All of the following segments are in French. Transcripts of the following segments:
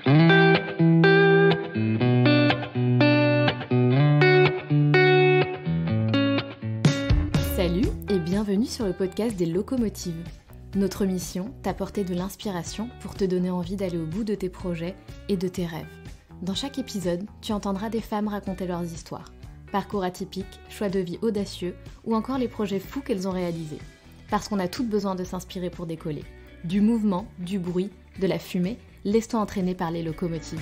Salut et bienvenue sur le podcast des locomotives. Notre mission, t'apporter de l'inspiration pour te donner envie d'aller au bout de tes projets et de tes rêves. Dans chaque épisode, tu entendras des femmes raconter leurs histoires, parcours atypiques, choix de vie audacieux ou encore les projets fous qu'elles ont réalisés. Parce qu'on a toutes besoin de s'inspirer pour décoller. Du mouvement, du bruit, de la fumée, laisse-toi entraîner par les locomotives.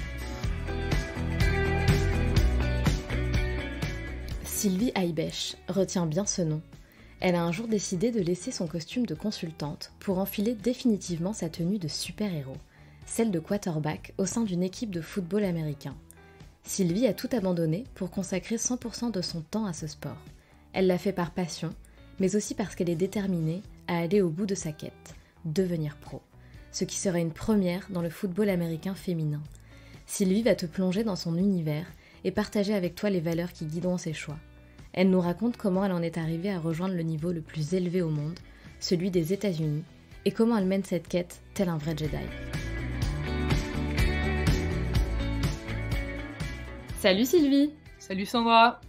Sylvie Haïbèche, retiens bien ce nom. Elle a un jour décidé de laisser son costume de consultante pour enfiler définitivement sa tenue de super-héros, celle de quarterback au sein d'une équipe de football américain. Sylvie a tout abandonné pour consacrer 100% de son temps à ce sport. Elle l'a fait par passion, mais aussi parce qu'elle est déterminée à aller au bout de sa quête, devenir pro, ce qui serait une première dans le football américain féminin. Sylvie va te plonger dans son univers et partager avec toi les valeurs qui guideront ses choix. Elle nous raconte comment elle en est arrivée à rejoindre le niveau le plus élevé au monde, celui des États-Unis, et comment elle mène cette quête tel un vrai Jedi. Salut Sylvie! Salut Sandra!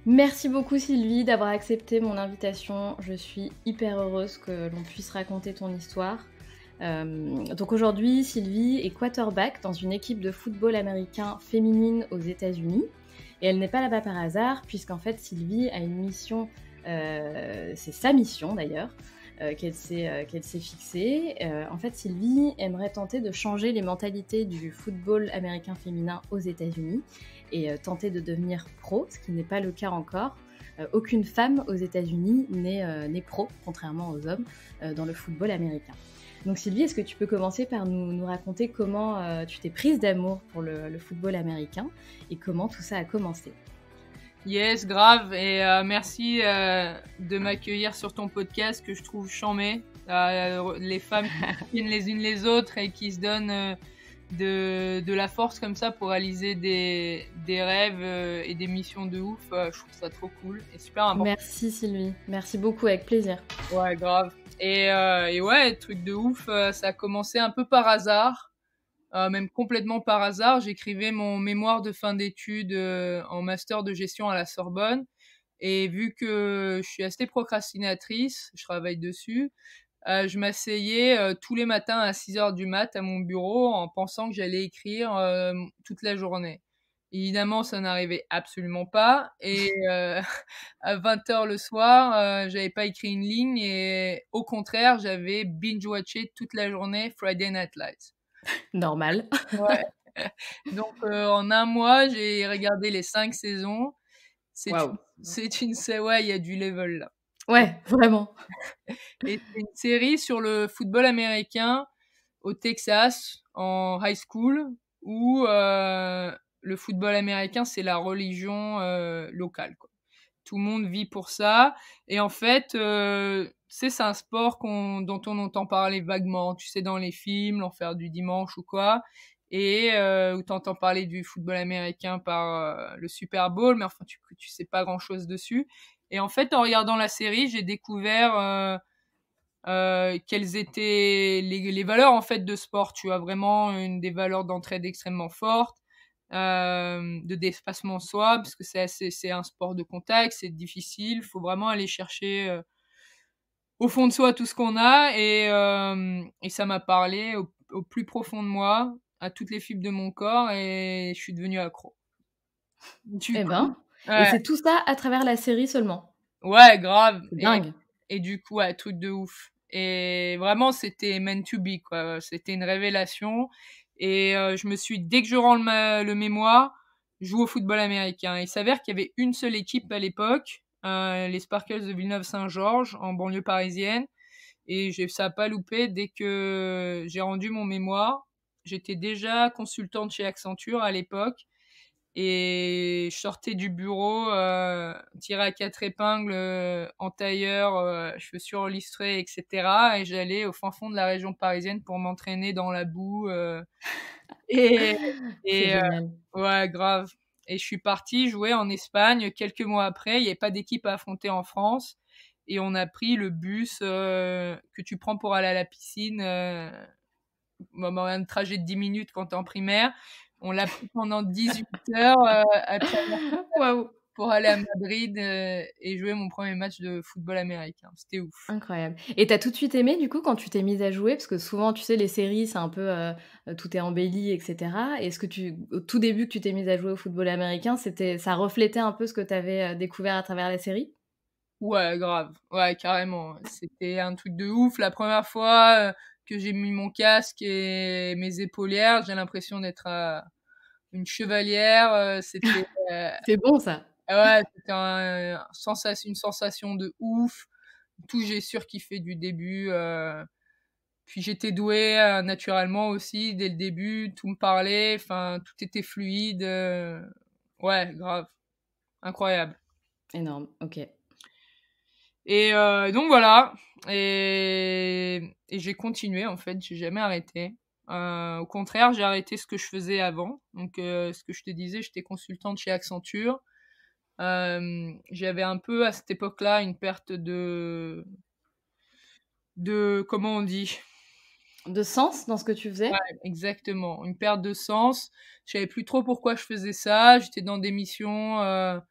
Merci beaucoup Sylvie d'avoir accepté mon invitation. Je suis hyper heureuse que l'on puisse raconter ton histoire. Donc aujourd'hui, Sylvie est quarterback dans une équipe de football américain féminine aux États-Unis. Et elle n'est pas là-bas par hasard, puisqu'en fait Sylvie a une mission, c'est sa mission d'ailleurs, qu'elle s'est fixée. En fait, Sylvie aimerait tenter de changer les mentalités du football américain féminin aux États-Unis et tenter de devenir pro, ce qui n'est pas le cas encore. Aucune femme aux États-Unis n'est pro, contrairement aux hommes, dans le football américain. Donc Sylvie, est-ce que tu peux commencer par nous raconter comment tu t'es prise d'amour pour le football américain et comment tout ça a commencé? Yes, grave, et merci de m'accueillir sur ton podcast que je trouve chambé. Les femmes qui tiennent les unes les autres et qui se donnent de la force comme ça pour réaliser des rêves et des missions de ouf. Je trouve ça trop cool et super important. Merci Sylvie, merci beaucoup, avec plaisir. Ouais, grave. Et ouais, truc de ouf, ça a commencé un peu par hasard, même complètement par hasard. J'écrivais mon mémoire de fin d'études en master de gestion à la Sorbonne. Et vu que je suis assez procrastinatrice, je travaille dessus, je m'asseyais tous les matins à 6h du mat à mon bureau en pensant que j'allais écrire toute la journée. Évidemment, ça n'arrivait absolument pas. Et à 20h le soir, j'avais pas écrit une ligne et au contraire, j'avais binge-watché toute la journée Friday Night Lights. Normal. Ouais. Donc, en un mois, j'ai regardé les 5 saisons. Waouh. Ouais, il y a du level là. Ouais, vraiment. Et c'est une série sur le football américain au Texas, en high school, où le football américain, c'est la religion locale, quoi. Tout le monde vit pour ça. Et en fait, c'est un sport dont on entend parler vaguement, tu sais, dans les films, l'enfer du dimanche ou quoi. Et où t'entends parler du football américain par le Super Bowl, mais enfin, tu sais pas grand-chose dessus. Et en fait, en regardant la série, j'ai découvert quelles étaient les valeurs en fait de sport. Tu as vraiment des valeurs d'entraide extrêmement fortes, de dépassement de soi, parce que c'est un sport de contact, c'est difficile, faut vraiment aller chercher au fond de soi tout ce qu'on a, et ça m'a parlé au plus profond de moi, à toutes les fibres de mon corps, et je suis devenue accro. Et c'est tout ça à travers la série seulement? Ouais, grave. C'est dingue. Et du coup, ouais, truc de ouf. Et vraiment, c'était meant to be, quoi. C'était une révélation. Et je me suis dit, dès que je rends le mémoire, je joue au football américain. Il s'avère qu'il y avait une seule équipe à l'époque, les Sparkles de Villeneuve-Saint-Georges, en banlieue parisienne. Et ça n'a pas loupé. Dès que j'ai rendu mon mémoire, j'étais déjà consultante chez Accenture à l'époque. Et je sortais du bureau, tiré à 4 épingles, en tailleur, cheveux surlistrés, etc. Et j'allais au fin fond de la région parisienne pour m'entraîner dans la boue. Et, C'est génial. ouais, grave. Et je suis partie jouer en Espagne quelques mois après. Il n'y avait pas d'équipe à affronter en France. Et on a pris le bus que tu prends pour aller à la piscine un trajet de 10 minutes quand tu es en primaire. On l'a pris pendant 18 heures à travers Waouh! pour aller à Madrid et jouer mon premier match de football américain. C'était ouf. Incroyable et tu as tout de suite aimé du coup quand tu t'es mise à jouer? Parce que souvent, tu sais, les séries, c'est un peu, tout est embelli et cetera. Est-ce que au tout début que tu t'es mise à jouer au football américain, ça reflétait un peu ce que tu avais, découvert à travers les séries? Ouais, grave. Ouais, carrément. C'était un truc de ouf. La première fois que j'ai mis mon casque et mes épaulières, j'ai l'impression d'être une chevalière. C'était C'est bon ça. ouais, c'était une sensation de ouf. Tout, j'ai surkiffé du début. Puis j'étais douée naturellement aussi dès le début. Tout me parlait. Enfin, tout était fluide. Ouais, grave. Incroyable. Énorme, OK. Et donc voilà. Et j'ai continué en fait. J'ai jamais arrêté. Au contraire, j'ai arrêté ce que je faisais avant. Donc, ce que je te disais, j'étais consultante chez Accenture. J'avais un peu à cette époque-là une perte de comment on dit? De sens dans ce que tu faisais? Exactement, une perte de sens. Je savais plus trop pourquoi je faisais ça. J'étais dans des missions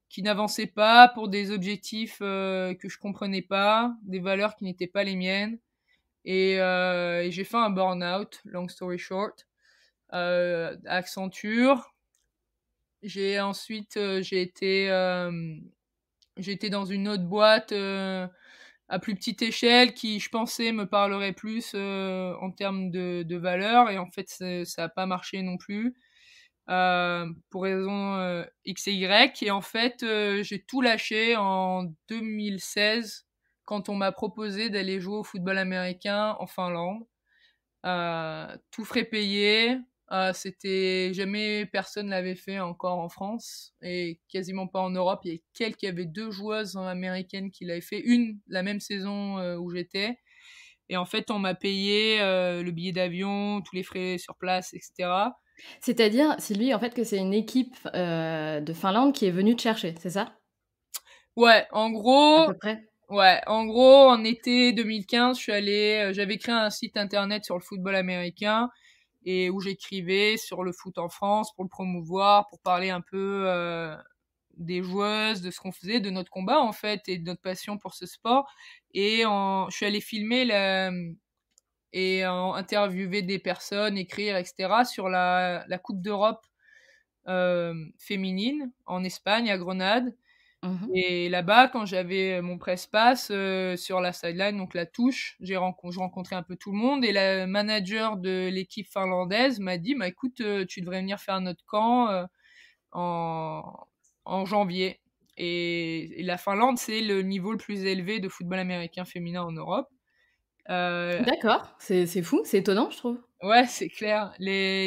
qui n'avançaient pas pour des objectifs que je comprenais pas, des valeurs qui n'étaient pas les miennes. Et j'ai fait un burn-out, long story short, à Accenture. J'ai été dans une autre boîte à plus petite échelle qui, je pensais, me parlerait plus en termes de valeur. Et en fait, ça n'a pas marché non plus pour raison X et Y. Et en fait, j'ai tout lâché en 2016 quand on m'a proposé d'aller jouer au football américain en Finlande. Tout frais payé. C'était jamais personne l'avait fait encore en France et quasiment pas en Europe. Il y avait 2 joueuses américaines qui l'avaient fait, une la même saison où j'étais. Et en fait, on m'a payé le billet d'avion, tous les frais sur place, etc. C'est-à-dire, Sylvie, en fait, que c'est une équipe, de Finlande qui est venue te chercher, c'est ça? Ouais, À peu près? en gros, en été 2015, j'avais créé un site internet sur le football américain et où j'écrivais sur le foot en France pour le promouvoir, pour parler un peu des joueuses, de ce qu'on faisait, de notre combat en fait et de notre passion pour ce sport. Je suis allée filmer interviewer des personnes, écrire, etc. sur la Coupe d'Europe féminine en Espagne, à Grenade. Mmh. Et là-bas, quand j'avais mon presse-passe sur la sideline, donc la touche, je rencontrais un peu tout le monde et la manager de l'équipe finlandaise m'a dit, bah écoute, tu devrais venir faire notre camp en, en janvier. Et la Finlande, c'est le niveau le plus élevé de football américain féminin en Europe. Euh, D'accord, c'est fou, c'est étonnant, je trouve. ouais, c'est clair. Les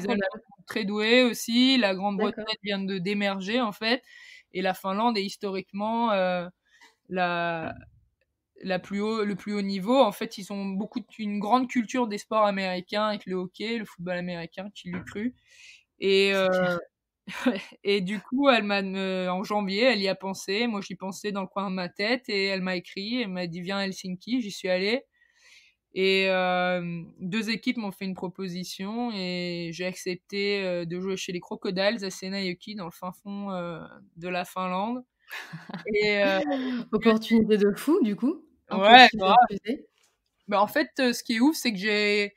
Allemands Incroyable. sont très doués aussi. La D'accord. Grande-Bretagne vient d'émerger en fait. Et la Finlande est historiquement la, le plus haut niveau. En fait, ils ont une grande culture des sports américains avec le hockey, le football américain, qui l'eût cru. Et, C'est clair. et du coup, en janvier, elle y a pensé. Moi, j'y pensais dans le coin de ma tête et elle m'a écrit. Elle m'a dit, viens à Helsinki. J'y suis allée. Et 2 équipes m'ont fait une proposition et j'ai accepté de jouer chez les Crocodiles à Seinäjoki, dans le fin fond de la Finlande. Et Opportunité de fou, du coup, ouais, impossible de grave. refuser. Bah, en fait, ce qui est ouf, c'est que j'ai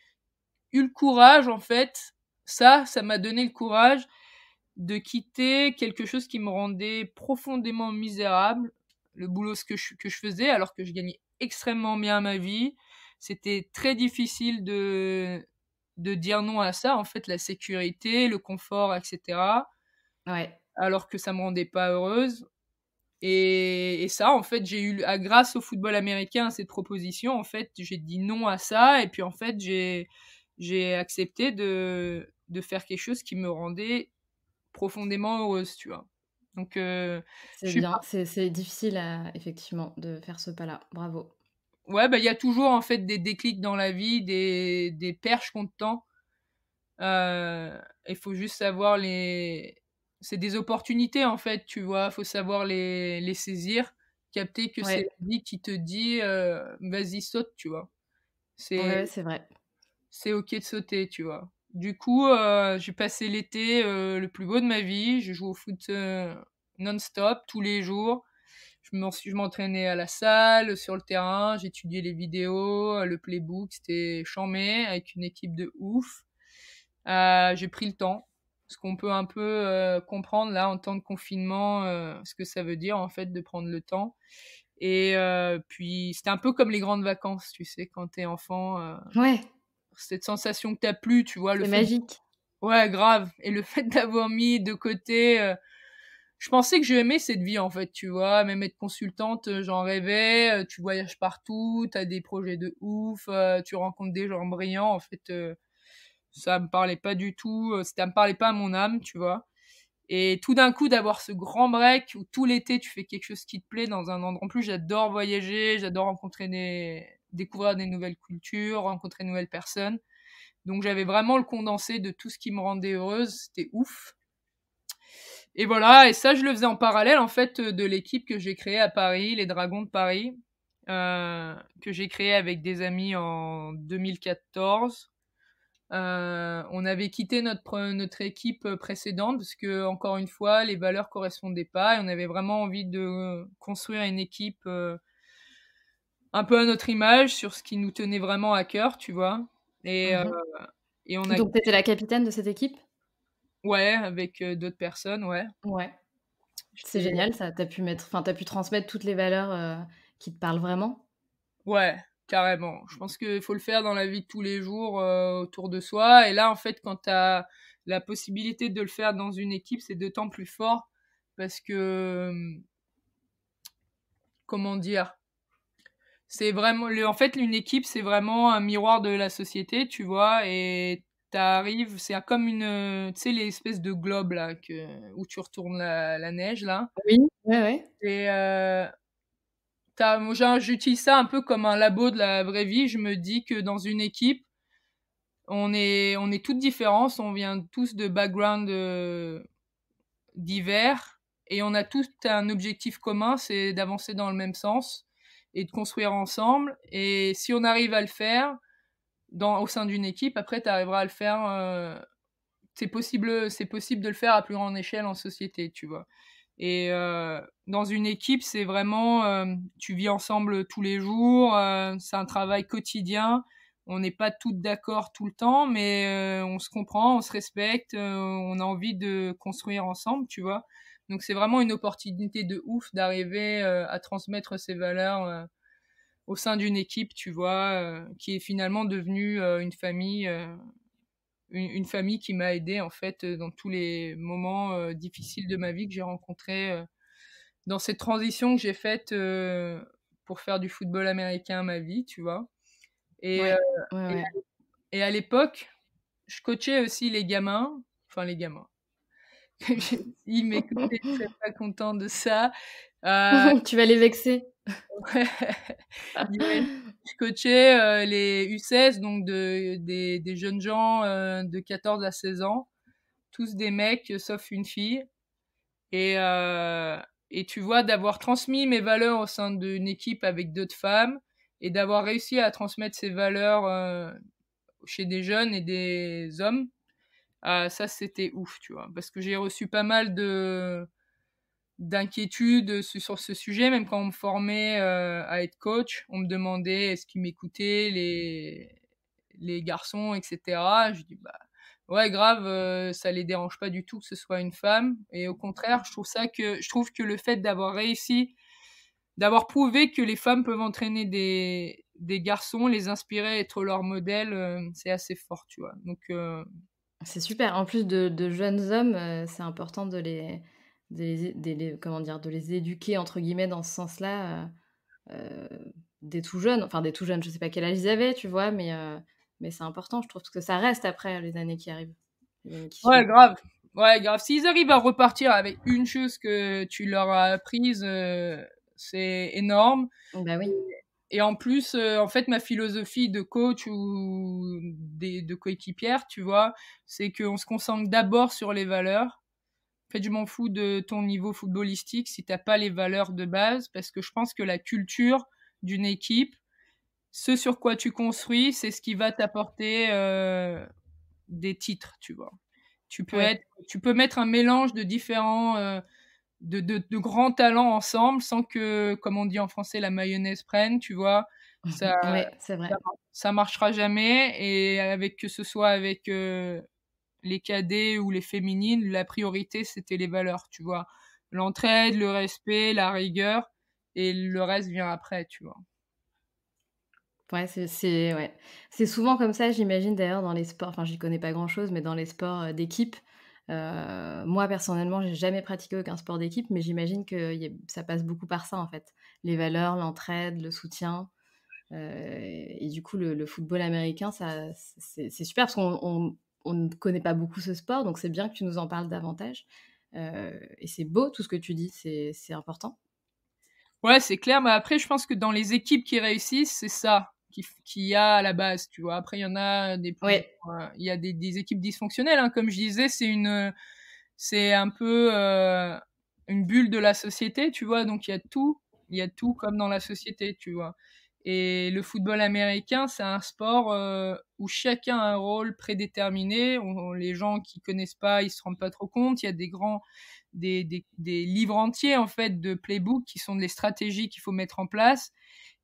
eu le courage, en fait, ça m'a donné le courage de quitter quelque chose qui me rendait profondément misérable, le boulot que je faisais, alors que je gagnais extrêmement bien ma vie. C'était très difficile de dire non à ça, en fait, la sécurité, le confort, etc., Ouais, alors que ça me rendait pas heureuse. Et ça, en fait, grâce au football américain, à cette proposition, en fait, j'ai dit non à ça. Et puis, en fait, j'ai accepté de faire quelque chose qui me rendait profondément heureuse, tu vois. Donc, je c'est suis bien. C'est difficile à effectivement, de faire ce pas-là. Bravo. ouais, bah, il y a toujours, en fait, des déclics dans la vie, des perches qu'on te tend. Il faut juste savoir c'est des opportunités, en fait, tu vois. Faut savoir les saisir, capter que c'est Ouais, la vie qui te dit, vas-y, saute, tu vois. ouais, C'est, ouais, c'est vrai. c'est ok de sauter, tu vois. Du coup, j'ai passé l'été le plus beau de ma vie. J'ai joué au foot non-stop tous les jours. Je m'entraînais à la salle, sur le terrain, j'étudiais les vidéos, le playbook, c'était chambé avec une équipe de ouf. J'ai pris le temps, ce qu'on peut un peu comprendre là en temps de confinement, ce que ça veut dire en fait de prendre le temps. Et puis c'était un peu comme les grandes vacances, tu sais, quand t'es enfant, Ouais, cette sensation que t'as plus, tu vois, le c'est fait, magique. ouais, grave, et le fait d'avoir mis de côté. Je pensais que j'aimais cette vie en fait, tu vois, même être consultante, j'en rêvais, tu voyages partout, t'as des projets de ouf, tu rencontres des gens brillants, en fait, ça me parlait pas du tout, ça me parlait pas à mon âme, tu vois. Et tout d'un coup, d'avoir ce grand break où tout l'été tu fais quelque chose qui te plaît dans un endroit. En plus, j'adore voyager, j'adore découvrir des nouvelles cultures, rencontrer de nouvelles personnes. Donc j'avais vraiment le condensé de tout ce qui me rendait heureuse, c'était ouf. Et voilà, et ça, je le faisais en parallèle, en fait, de l'équipe que j'ai créée à Paris, les Dragons de Paris, que j'ai créée avec des amis en 2014. On avait quitté notre équipe précédente parce que, encore une fois, les valeurs correspondaient pas et on avait vraiment envie de construire une équipe un peu à notre image, sur ce qui nous tenait vraiment à cœur, tu vois. Et, euh, Mmh. et on a, Donc tu étais la capitaine de cette équipe? ouais, avec d'autres personnes, ouais. Ouais, c'est J'étais, génial ça. Tu pu transmettre toutes les valeurs, qui te parlent vraiment? Ouais, carrément. Je pense qu'il faut le faire dans la vie de tous les jours, autour de soi. Et là, en fait, quand tu as la possibilité de le faire dans une équipe, c'est d'autant plus fort parce que, comment dire, c'est vraiment, en fait, une équipe, c'est vraiment un miroir de la société, tu vois, et t'arrives, c'est comme tu sais, les espèces de globes, là, où tu retournes la neige, là. Oui, ouais, ouais. Et moi, j'utilise ça un peu comme un labo de la vraie vie. Je me dis que dans une équipe, on est toutes différentes, on vient tous de backgrounds divers et on a tous un objectif commun, c'est d'avancer dans le même sens et de construire ensemble. Et si on arrive à le faire au sein d'une équipe, après tu arriveras à le faire. C'est possible de le faire à plus grande échelle en société, tu vois. Et dans une équipe, c'est vraiment, tu vis ensemble tous les jours, c'est un travail quotidien. On n'est pas toutes d'accord tout le temps, mais on se comprend, on se respecte, on a envie de construire ensemble, tu vois. Donc c'est vraiment une opportunité de ouf d'arriver à transmettre ces valeurs au sein d'une équipe, tu vois, qui est finalement devenue une famille. Une famille qui m'a aidé en fait dans tous les moments difficiles de ma vie que j'ai rencontrés dans cette transition que j'ai faite pour faire du football américain à ma vie, tu vois. Et, euh, Ouais, ouais, et, ouais. et à l'époque, je coachais aussi les gamins, enfin les gamins. Ils m'écoutaient, ils seraient pas contents de ça. Euh, Tu vas les vexer. ouais, je coachais les U16, donc des jeunes gens de 14 à 16 ans, tous des mecs sauf une fille. Et, euh, et tu vois, d'avoir transmis mes valeurs au sein d'une équipe avec d'autres femmes et d'avoir réussi à transmettre ces valeurs chez des jeunes et des hommes, ça c'était ouf, tu vois. Parce que j'ai reçu pas mal d'inquiétudes sur ce sujet, même quand on me formait à être coach, on me demandait est-ce qu'ils m'écoutaient, les garçons, etc. Je dis bah ouais grave, ça les dérange pas du tout que ce soit une femme. Et au contraire, je trouve que le fait d'avoir réussi, d'avoir prouvé que les femmes peuvent entraîner des garçons, les inspirer, être leur modèle, c'est assez fort, tu vois. Donc C'est super. En plus de jeunes hommes, c'est important comment dire? De les «éduquer» entre guillemets dans ce sens-là, dès tout jeunes. Enfin dès tout jeunes, je sais pas quel âge ils avaient, tu vois? Mais c'est important, je trouve, parce que ça reste après les années qui arrivent, les années qui ouais suivent. grave. Ouais, grave. S'ils arrivent à repartir avec une chose que tu leur as apprise, c'est énorme. Bah oui. Et en plus, en fait, ma philosophie de coach ou de coéquipière, tu vois, c'est qu'on se concentre d'abord sur les valeurs. En fait, je m'en fous de ton niveau footballistique si t'as pas les valeurs de base, parce que je pense que la culture d'une équipe, ce sur quoi tu construis, c'est ce qui va t'apporter des titres, tu vois. Tu Oui. peux mettre un mélange de différents de grands talents ensemble sans que, comme on dit en français, la mayonnaise prenne, tu vois. Ça, Oui, c'est ça, vrai. ça marchera jamais. Et que ce soit avec les cadets ou les féminines, la priorité c'était les valeurs, tu vois. L'entraide, le respect, la rigueur, et le reste vient après, tu vois. Ouais, ouais. C'est souvent comme ça, j'imagine d'ailleurs dans les sports, enfin j'y connais pas grand-chose, mais dans les sports, d'équipe. Moi personnellement, j'ai jamais pratiqué aucun sport d'équipe, mais j'imagine que ça passe beaucoup par ça en fait. Les valeurs, l'entraide, le soutien, et du coup le football américain ça c'est super parce qu'on ne connaît pas beaucoup ce sport, donc c'est bien que tu nous en parles davantage, et c'est beau tout ce que tu dis, c'est important. Ouais, c'est clair, mais après, je pense que dans les équipes qui réussissent, c'est ça qui y a à la base, tu vois. Après, il y en a des plus, Ouais. il y a des équipes dysfonctionnelles, hein. Comme je disais, c'est un peu une bulle de la société, tu vois. Donc, il y a tout comme dans la société, tu vois. Et le football américain, c'est un sport où chacun a un rôle prédéterminé. Les gens qui connaissent pas, ils se rendent pas trop compte. Il y a des livres entiers en fait de playbook qui sont des stratégies qu'il faut mettre en place,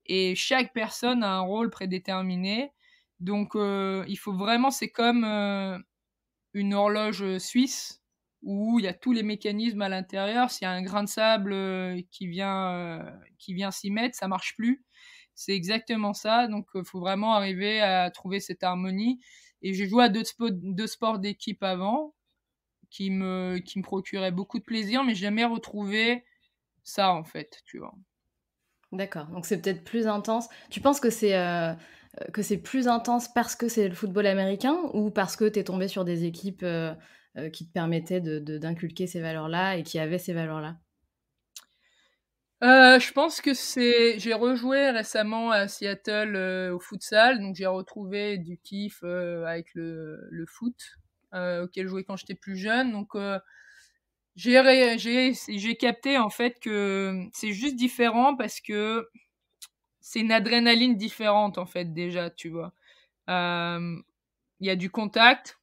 et chaque personne a un rôle prédéterminé. Donc il faut vraiment, c'est comme une horloge suisse où il y a tous les mécanismes à l'intérieur. S'il y a un grain de sable qui vient s'y mettre, ça marche plus. C'est exactement ça. Donc faut vraiment arriver à trouver cette harmonie. Et j'ai joué à deux sports d'équipe avant qui me procurait beaucoup de plaisir, mais j'ai jamais retrouvé ça, en fait, tu vois. D'accord, donc c'est peut-être plus intense. Tu penses que c'est plus intense parce que c'est le football américain ou parce que tu es tombée sur des équipes, qui te permettaient d'inculquer ces valeurs-là et qui avaient ces valeurs-là? Je pense que j'ai rejoué récemment à Seattle, au futsal, donc j'ai retrouvé du kiff, avec le foot, auquel je jouais quand j'étais plus jeune. Donc j'ai capté, en fait, que c'est juste différent parce que c'est une adrénaline différente, en fait, déjà, tu vois? Hem, il y a du contact,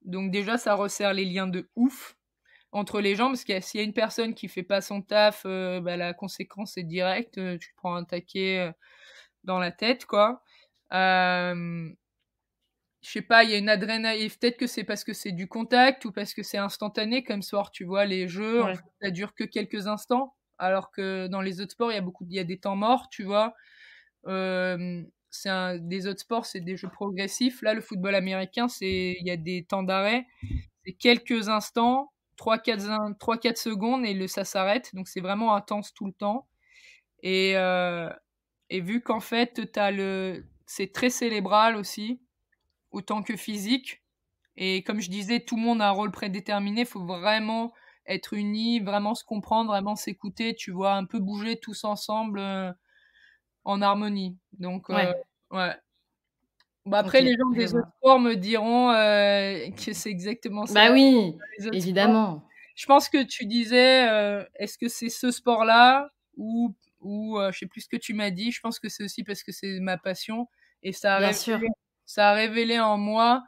donc déjà ça resserre les liens de ouf entre les gens, parce que s'il y a une personne qui fait pas son taf, bah, la conséquence est directe, tu te prends un taquet, dans la tête, quoi. Hem, je sais pas, il y a une adrénaline, peut-être que c'est parce que c'est du contact ou parce que c'est instantané comme sport, tu vois? Les jeux, en Ouais. fait, ça dure que quelques instants, alors que dans les autres sports, il y a des temps morts, tu vois? Des autres sports, c'est des jeux progressifs. Là, le football américain, il y a des temps d'arrêt. C'est quelques instants, 3-4 secondes, et ça s'arrête. Donc, c'est vraiment intense tout le temps. Et, euh, et vu qu'en fait, c'est très cérébral aussi, autant que physique. Et comme je disais, tout le monde a un rôle prédéterminé. Il faut vraiment être unis, vraiment se comprendre, vraiment s'écouter, tu vois, un peu bouger tous ensemble, en harmonie. Donc, Ouais, ouais. Bah, après, les OK, gens je des autres vois. sports me diront que c'est exactement ça, Bah oui, les autres sports. évidemment. Je pense que tu disais, est-ce que c'est ce sport-là je sais plus ce que tu m'as dit. Je pense que c'est aussi parce que c'est ma passion, et Bien sûr. ça a révélé en moi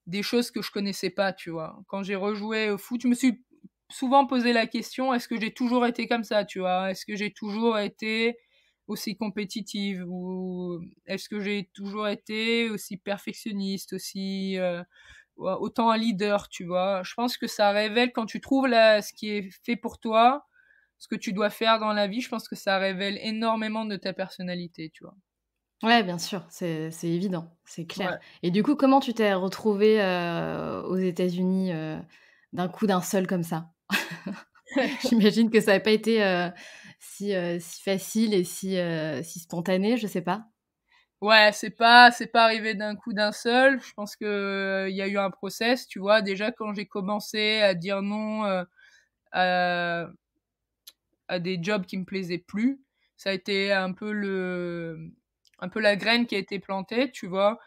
des choses que je connaissais pas, tu vois? Quand j'ai rejoué au foot, je me suis souvent posé la question: «Est-ce que j'ai toujours été comme ça?» Tu vois? Est-ce que j'ai toujours été aussi compétitive, ou est-ce que j'ai toujours été aussi perfectionniste, aussi, autant un leader, tu vois? Je pense que ça révèle, quand tu trouves ce qui est fait pour toi, ce que tu dois faire dans la vie, je pense que ça révèle énormément de ta personnalité, tu vois? Ouais, bien sûr, c'est évident, c'est Ouais. clair. Et du coup, comment tu t'es retrouvée, aux États-Unis, d'un coup, d'un seul comme ça? J'imagine que ça a pas été, si facile et si spontané, je sais pas? Ouais, c'est pas arrivé d'un coup, d'un seul. Je pense que, il y a eu un process, tu vois? Déjà, quand j'ai commencé à dire non, à des jobs qui me plaisaient plus, ça a été un peu la graine qui a été plantée, tu vois?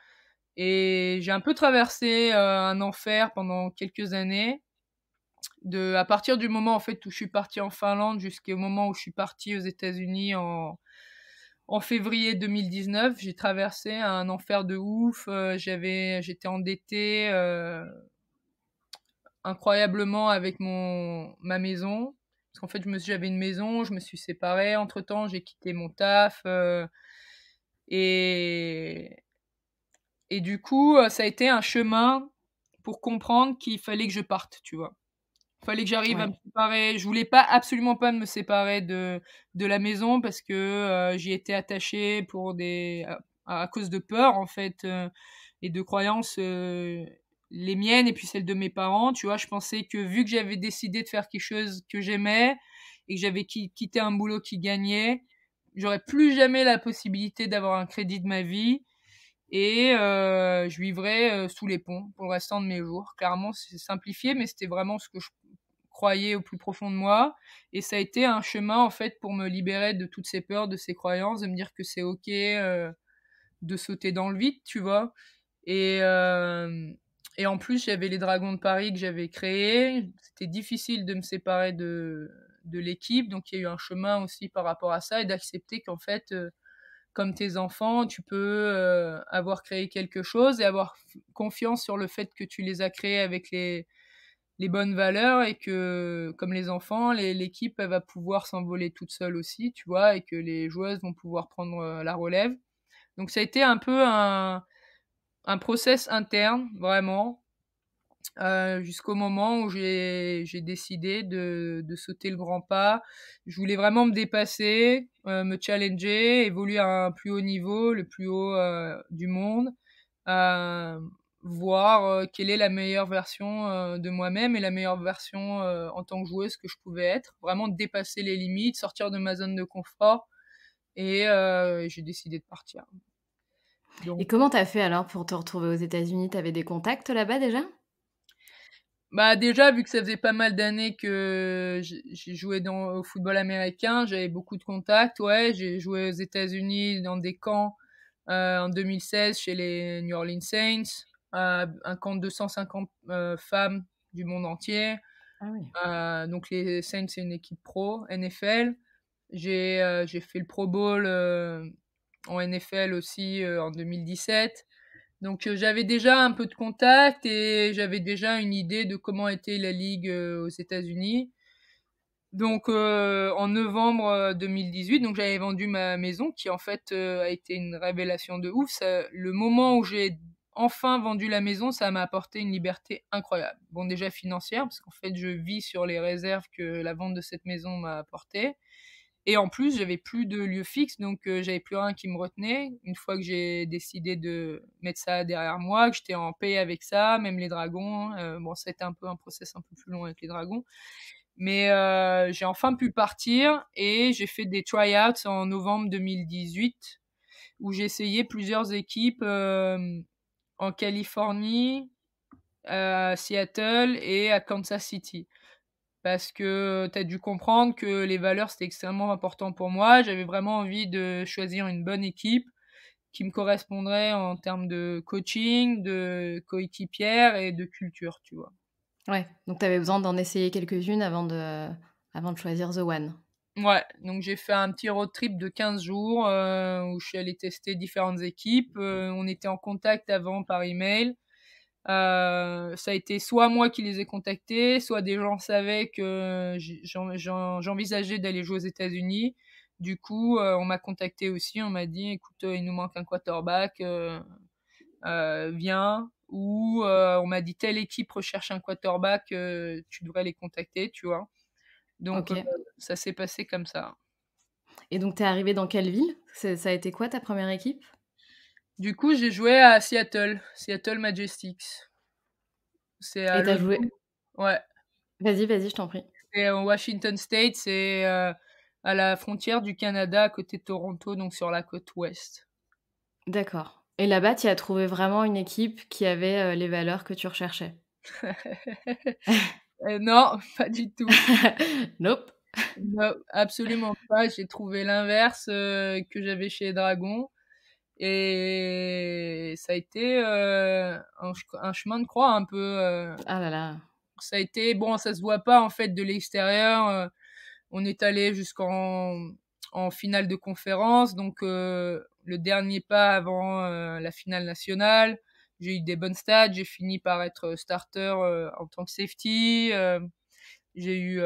Et j'ai un peu traversé, un enfer pendant quelques années, à partir du moment, en fait, où je suis partie en Finlande jusqu'au moment où je suis partie aux États-Unis en février 2019, j'ai traversé un enfer de ouf. J'étais endettée incroyablement avec ma maison. Parce qu'en fait, j'avais une maison, je me suis séparée. Entre-temps, j'ai quitté mon taf. Et, et du coup, ça a été un chemin pour comprendre qu'il fallait que je parte, tu vois. Il fallait que j'arrive à Ouais. me séparer. Je voulais pas, absolument pas me séparer de la maison parce que j'y étais attachée à cause de peur, en fait, et de croyances, les miennes et puis celles de mes parents. Tu vois, je pensais que vu que j'avais décidé de faire quelque chose que j'aimais et que j'avais quitté un boulot qui gagnait, j'aurais plus jamais la possibilité d'avoir un crédit de ma vie et je vivrais sous les ponts pour le restant de mes jours. Clairement, c'est simplifié, mais c'était vraiment ce que je croyais au plus profond de moi. Et ça a été un chemin, en fait, pour me libérer de toutes ces peurs, de ces croyances, de me dire que c'est OK de sauter dans le vide, tu vois. Et, euh, et en plus, j'avais les Dragons de Paris que j'avais créés. C'était difficile de me séparer de l'équipe. Donc, il y a eu un chemin aussi par rapport à ça et d'accepter qu'en fait, comme tes enfants, tu peux avoir créé quelque chose et avoir confiance sur le fait que tu les as créés avec les bonnes valeurs et que, comme les enfants, l'équipe, elle va pouvoir s'envoler toute seule aussi, tu vois, et que les joueuses vont pouvoir prendre la relève. Donc ça a été un peu un process interne, vraiment, jusqu'au moment où j'ai décidé de sauter le grand pas. Je voulais vraiment me dépasser, me challenger, évoluer à un plus haut niveau, le plus haut du monde, euh, voir quelle est la meilleure version de moi-même et la meilleure version en tant que joueuse que je pouvais être. Vraiment dépasser les limites, sortir de ma zone de confort et j'ai décidé de partir. Et Donc, comment t'as fait alors pour te retrouver aux États-Unis? T'avais des contacts là-bas déjà? bah déjà, vu que ça faisait pas mal d'années que j'ai joué au football américain, j'avais beaucoup de contacts. Ouais, j'ai joué aux États-Unis dans des camps en 2016 chez les New Orleans Saints, un camp de 250 femmes du monde entier. Ah oui. Donc les Saints, c'est une équipe pro NFL. J'ai fait le Pro Bowl en NFL aussi en 2017. Donc j'avais déjà un peu de contact et j'avais déjà une idée de comment était la ligue aux États-Unis. Donc en novembre 2018, donc j'avais vendu ma maison qui en fait a été une révélation de ouf. Le moment où j'ai enfin vendu la maison, ça m'a apporté une liberté incroyable. Bon, déjà financière parce qu'en fait je vis sur les réserves que la vente de cette maison m'a apporté. Et en plus, j'avais plus de lieu fixe, donc j'avais plus rien qui me retenait. Une fois que j'ai décidé de mettre ça derrière moi, que j'étais en paix avec ça, même les dragons. Bon, c'était un peu un process un peu plus long avec les dragons. Mais j'ai enfin pu partir et j'ai fait des tryouts en novembre 2018 où j'ai essayé plusieurs équipes en Californie, à Seattle et à Kansas City parce que tu as dû comprendre que les valeurs, c'était extrêmement important pour moi. J'avais vraiment envie de choisir une bonne équipe qui me correspondrait en termes de coaching, de coéquipière et de culture, tu vois. Ouais, donc t'avais besoin d'en essayer quelques-unes avant de choisir The One. Ouais, donc j'ai fait un petit road trip de 15 jours où je suis allée tester différentes équipes. On était en contact avant par email. Ça a été soit moi qui les ai contactés, soit des gens savaient que j'envisageais d'aller jouer aux États-Unis. Du coup, on m'a contacté aussi, on m'a dit, écoute, il nous manque un quarterback, viens. Ou on m'a dit, telle équipe recherche un quarterback, tu devrais les contacter, tu vois. Donc, Ok. ça s'est passé comme ça. Et donc t'es arrivé dans quelle ville? Ça a été quoi ta première équipe? Du coup, j'ai joué à Seattle Majestics. C'est à Et t'as l'autre joué... bout. Ouais. Vas-y, je t'en prie. C'est en Washington State, c'est à la frontière du Canada, à côté de Toronto, donc sur la côte ouest. D'accord. Et là-bas, tu as trouvé vraiment une équipe qui avait les valeurs que tu recherchais? Non, pas du tout. Nope. Non, absolument pas. J'ai trouvé l'inverse que j'avais chez les Dragons. Et ça a été un chemin de croix un peu. Ah là là. Ça a été, bon, ça se voit pas en fait de l'extérieur. On est allé en finale de conférence, donc le dernier pas avant la finale nationale. J'ai eu des bonnes stats, j'ai fini par être starter en tant que safety. J'ai eu,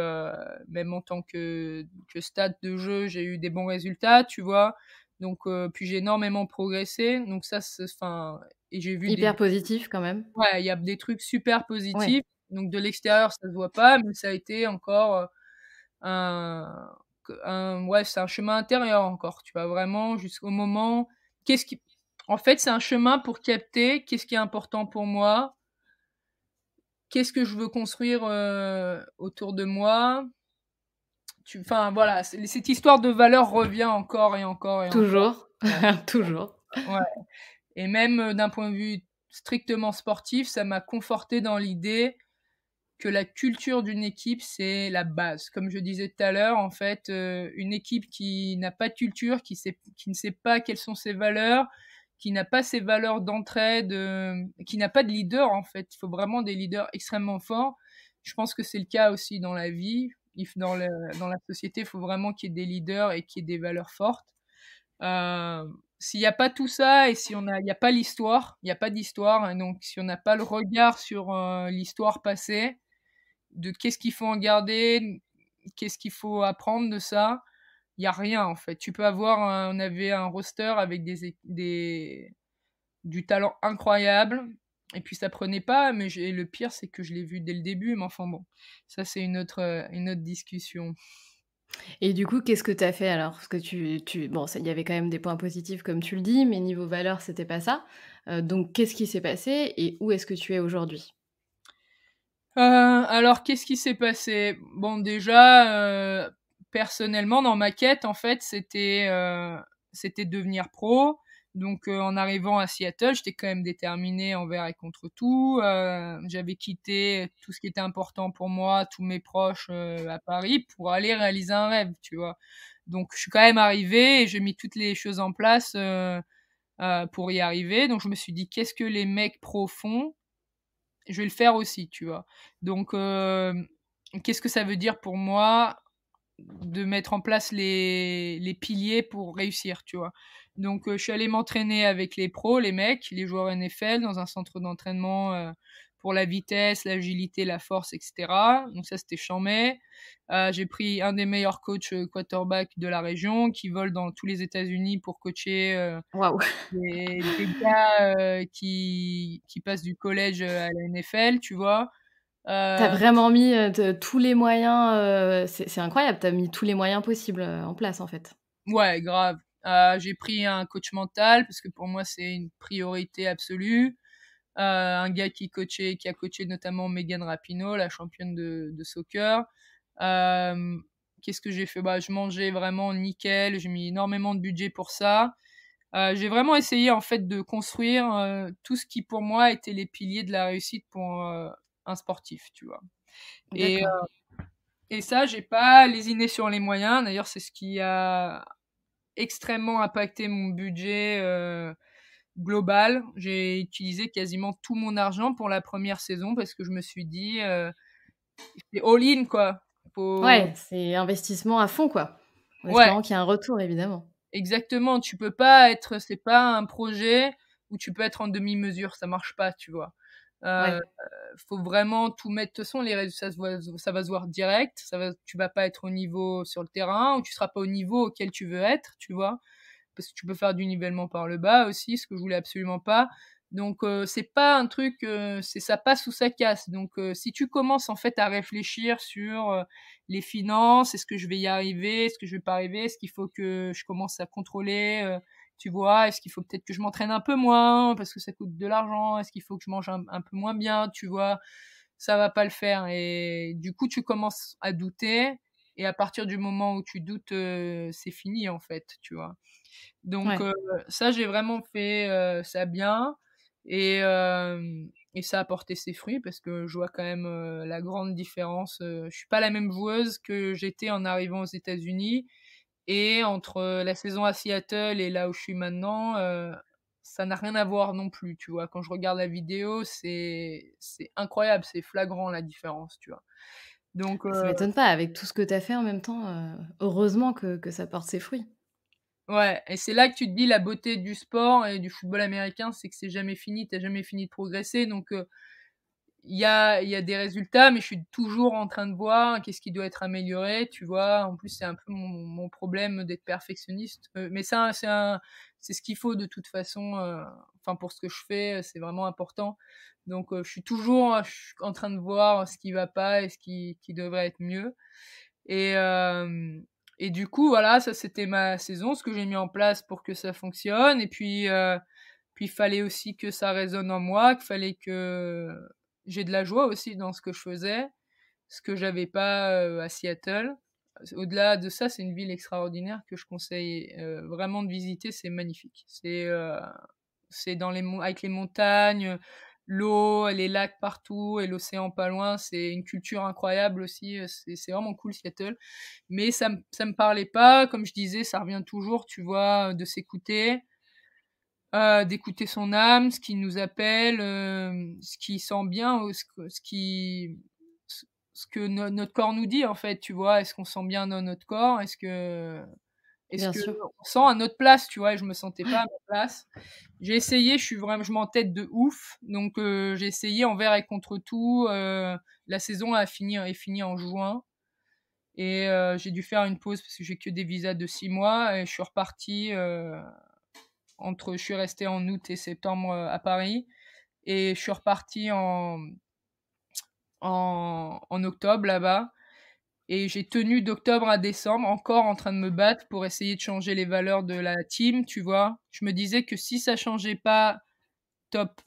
même en tant que stat de jeu, j'ai eu des bons résultats, tu vois. Donc, puis j'ai énormément progressé. Donc ça, enfin, et j'ai vu Hyper positif quand même. ouais, il y a des trucs super Ouais, positifs. Donc de l'extérieur, ça se voit pas, mais ça a été encore un, ouais, c'est un chemin intérieur encore, tu vois, vraiment jusqu'au moment, qu'est-ce qui, en fait, c'est un chemin pour capter qu'est-ce qui est important pour moi, qu'est-ce que je veux construire autour de moi. Enfin voilà, cette histoire de valeur revient encore et encore et encore. toujours, toujours. Ouais. Et même d'un point de vue strictement sportif, ça m'a conforté dans l'idée que la culture d'une équipe, c'est la base. Comme je disais tout à l'heure, en fait, une équipe qui n'a pas de culture, qui ne sait pas quelles sont ses valeurs, qui n'a pas ses valeurs d'entraide, qui n'a pas de leader, en fait. Il faut vraiment des leaders extrêmement forts. Je pense que c'est le cas aussi dans la vie. Dans la société, il faut vraiment qu'il y ait des leaders et qu'il y ait des valeurs fortes. S'il n'y a pas tout ça et si il n'y a pas l'histoire, il n'y a pas d'histoire, hein, donc si on n'a pas le regard sur l'histoire passée, de qu'est-ce qu'il faut en garder, qu'est-ce qu'il faut apprendre de ça, il y a rien en fait. Tu peux avoir on avait un roster avec du talent incroyable et puis ça prenait pas, mais le pire c'est que je l'ai vu dès le début, mais enfin bon, ça c'est une autre discussion. Et du coup, qu'est-ce que tu as fait alors? Parce que bon, il y avait quand même des points positifs comme tu le dis, mais niveau valeur, c'était pas ça. Donc qu'est-ce qui s'est passé et où est-ce que tu es aujourd'hui? Alors qu'est-ce qui s'est passé? Bon déjà, personnellement dans ma quête en fait c'était devenir pro. Donc en arrivant à Seattle, j'étais quand même déterminée envers et contre tout. J'avais quitté tout ce qui était important pour moi, tous mes proches à Paris pour aller réaliser un rêve, tu vois. Donc je suis quand même arrivée et j'ai mis toutes les choses en place pour y arriver. Donc je me suis dit qu'est-ce que les mecs pros font? Je vais le faire aussi, tu vois. Donc, qu'est-ce que ça veut dire pour moi de mettre en place les piliers pour réussir, tu vois. Donc, je suis allée m'entraîner avec les pros, les mecs, les joueurs NFL, dans un centre d'entraînement pour la vitesse, l'agilité, la force, etc. Donc ça, c'était chambé. J'ai pris un des meilleurs coachs quarterback de la région qui vole dans tous les États-Unis pour coacher Waouh! des gars qui passent du collège à la NFL, tu vois. Tu as Euh, vraiment mis, de tous les moyens, c'est incroyable, tu as mis tous les moyens possibles, en place, en fait. ouais, grave. J'ai pris un coach mental parce que pour moi c'est une priorité absolue. Un gars qui a coaché notamment Megan Rapinoe, la championne de soccer. Euh, Qu'est-ce que j'ai fait? Bah, je mangeais vraiment nickel. J'ai mis énormément de budget pour ça. J'ai vraiment essayé en fait de construire tout ce qui pour moi était les piliers de la réussite pour un sportif, tu vois. Et, D'accord. et ça, j'ai pas lésiné sur les moyens. D'ailleurs, c'est ce qui a extrêmement impacté mon budget global. J'ai utilisé quasiment tout mon argent pour la première saison parce que je me suis dit, c'est all-in quoi. Faut... Ouais, c'est investissement à fond, quoi, en Ouais, espérant qu'il y ait un retour, évidemment. exactement. Tu peux pas être, c'est pas un projet où tu peux être en demi-mesure. Ça marche pas, tu vois. Euh, Ouais, Faut vraiment tout mettre. De toute façon, les résultats, ça va se voir direct. Tu vas pas être au niveau sur le terrain ou tu seras pas au niveau auquel tu veux être, tu vois. Parce que tu peux faire du nivellement par le bas aussi, ce que je voulais absolument pas. Donc c'est pas un truc, c'est ça passe ou ça casse. Donc si tu commences en fait à réfléchir sur les finances, est-ce que je vais y arriver, est-ce que je vais pas arriver, est-ce qu'il faut que je commence à contrôler, tu vois, est-ce qu'il faut peut-être que je m'entraîne un peu moins parce que ça coûte de l'argent, est-ce qu'il faut que je mange un peu moins bien, tu vois, ça va pas le faire. Et du coup tu commences à douter. Et à partir du moment où tu doutes, c'est fini en fait, tu vois. Donc ouais. ça, j'ai vraiment fait ça bien et ça a porté ses fruits parce que je vois quand même la grande différence. Je suis pas la même joueuse que j'étais en arrivant aux États-Unis et entre la saison à Seattle et là où je suis maintenant, ça n'a rien à voir non plus, tu vois. Quand je regarde la vidéo, c'est incroyable, c'est flagrant la différence, tu vois. Donc, Ça m'étonne pas, avec tout ce que tu as fait en même temps, heureusement que ça porte ses fruits. ouais, et c'est là que tu te dis la beauté du sport et du football américain, c'est que c'est jamais fini, tu jamais fini de progresser. Donc, il y a des résultats, mais je suis toujours en train de voir qu'est-ce qui doit être amélioré, tu vois? En plus, c'est un peu mon problème d'être perfectionniste, mais ça, c'est ce qu'il faut de toute façon, enfin pour ce que je fais, c'est vraiment important. Donc, je suis en train de voir ce qui va pas et ce qui devrait être mieux. Et du coup, voilà, ça c'était ma saison, ce que j'ai mis en place pour que ça fonctionne. Et puis il fallait aussi que ça résonne en moi, qu'il fallait que j'ai de la joie aussi dans ce que je faisais, ce que j'avais pas, à Seattle. Au-delà de ça, c'est une ville extraordinaire que je conseille, vraiment de visiter, c'est magnifique. C'est dans avec les montagnes, l'eau, les lacs partout et l'océan pas loin, c'est une culture incroyable aussi, c'est vraiment cool Seattle. Mais ça me parlait pas, comme je disais, ça revient toujours, tu vois, de s'écouter, d'écouter son âme, ce qui nous appelle, ce qui sent bien, ou ce que notre corps nous dit en fait, tu vois? Est-ce qu'on se sent bien dans notre corps? Est-ce Bien que sûr. on sent à notre place, tu vois? Et je me sentais pas à ma place. J'ai essayé, je m'entête de ouf, donc j'ai essayé envers et contre tout. La saison est finie en juin, et j'ai dû faire une pause parce que j'ai que des visas de 6 mois, et je suis repartie, je suis restée en août et septembre, à Paris, et je suis repartie en octobre là-bas. Et j'ai tenu d'octobre à décembre, encore en train de me battre pour essayer de changer les valeurs de la team, tu vois? Je me disais que si ça changeait pas top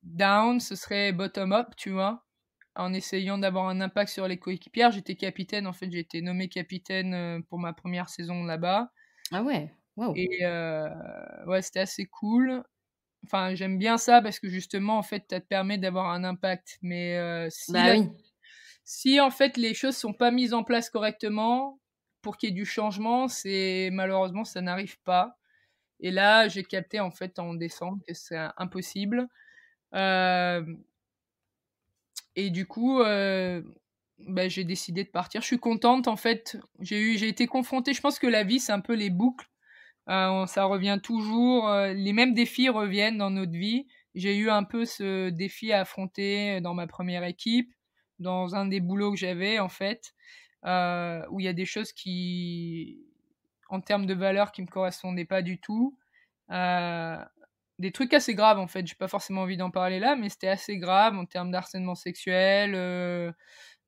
down, ce serait bottom up, tu vois? En essayant d'avoir un impact sur les coéquipières. J'étais capitaine, en fait, j'ai été nommée capitaine, pour ma première saison là-bas. Ah ouais, waouh! Et ouais, c'était assez cool. Enfin, j'aime bien ça parce que justement, en fait, ça te permet d'avoir un impact. Mais Bah oui. si en fait les choses sont pas mises en place correctement pour qu'il y ait du changement, c'est malheureusement ça n'arrive pas. Et là, j'ai capté en fait en décembre que c'est impossible. Hem Et du coup, bah, j'ai décidé de partir. Je suis contente en fait. J'ai été confrontée, je pense que la vie, c'est un peu les boucles. Ça revient toujours, les mêmes défis reviennent dans notre vie. J'ai eu un peu ce défi à affronter dans ma première équipe, dans un des boulots que j'avais en fait, où il y a des choses en termes de valeurs, qui me correspondaient pas du tout. Heu, des trucs assez graves en fait, j'ai pas forcément envie d'en parler là, mais c'était assez grave en termes d'harcèlement sexuel,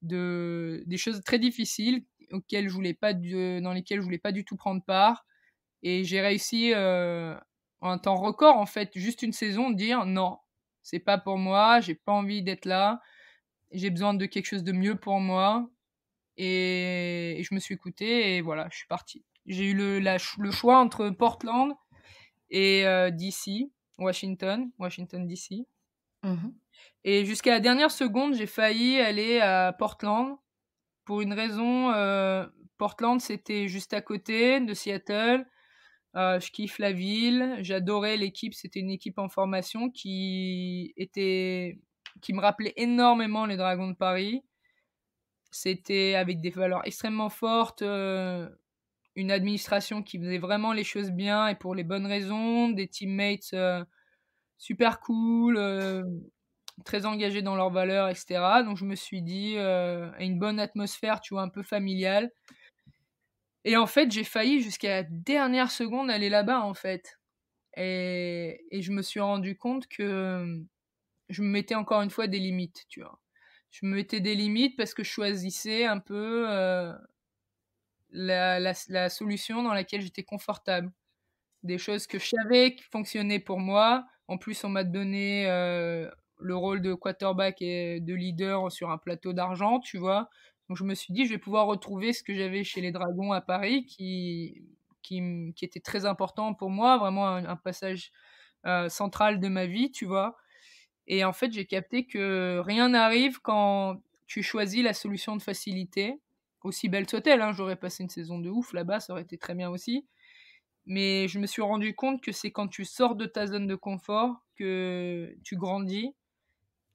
des choses très difficiles dans lesquelles je voulais pas du tout prendre part. Et j'ai réussi, en un temps record, en fait, juste une saison, de dire: «Non, c'est pas pour moi, j'ai pas envie d'être là, j'ai besoin de quelque chose de mieux pour moi», et je me suis écoutée et voilà, je suis partie. J'ai eu le choix entre Portland et DC, Washington DC, Mmh. et jusqu'à la dernière seconde, j'ai failli aller à Portland pour une raison, Portland, c'était juste à côté de Seattle. Je kiffe la ville, j'adorais l'équipe, c'était une équipe en formation qui me rappelait énormément les Dragons de Paris. C'était avec des valeurs extrêmement fortes, une administration qui faisait vraiment les choses bien et pour les bonnes raisons, des teammates, super cool, très engagés dans leurs valeurs et cetera. Donc je me suis dit, et une bonne atmosphère, tu vois, un peu familiale. Et en fait, j'ai failli jusqu'à la dernière seconde aller là-bas, en fait. Et je me suis rendu compte que, je me mettais encore une fois des limites, tu vois? Je me mettais des limites parce que je choisissais un peu, la solution dans laquelle j'étais confortable. Des choses que je savais qui fonctionnaient pour moi. En plus, on m'a donné, le rôle de quarterback et de leader sur un plateau d'argent, tu vois? Donc je me suis dit: «Je vais pouvoir retrouver ce que j'avais chez les Dragons à Paris», qui était très important pour moi, vraiment un passage, central de ma vie, tu vois? Et en fait, j'ai capté que rien n'arrive quand tu choisis la solution de facilité, aussi belle soit-elle, hein. J'aurais passé une saison de ouf là-bas, ça aurait été très bien aussi. Mais je me suis rendu compte que c'est quand tu sors de ta zone de confort que tu grandis,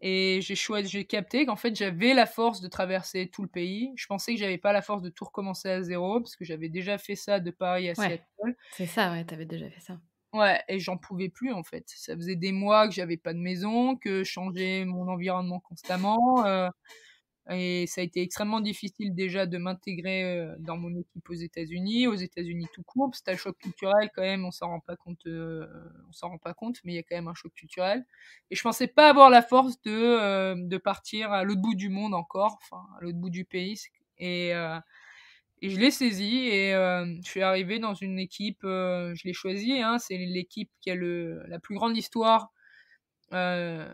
Et j'ai capté qu'en fait, j'avais la force de traverser tout le pays. Je pensais que j'avais pas la force de tout recommencer à zéro, parce que j'avais déjà fait ça de Paris à Ouais, Seattle. c'est ça, ouais, t'avais déjà fait ça. Ouais, et j'en pouvais plus en fait. Ça faisait des mois que j'avais pas de maison, que je changeais mon environnement constamment. Et ça a été extrêmement difficile déjà de m'intégrer dans mon équipe aux États-Unis tout court, parce que t'as le choc culturel quand même, on s'en rend pas compte, mais il y a quand même un choc culturel. Et je pensais pas avoir la force de partir à l'autre bout du monde encore, enfin à l'autre bout du pays. Et je l'ai saisi et je suis arrivé dans une équipe, je l'ai choisie, hein, c'est l'équipe qui a la plus grande histoire euh,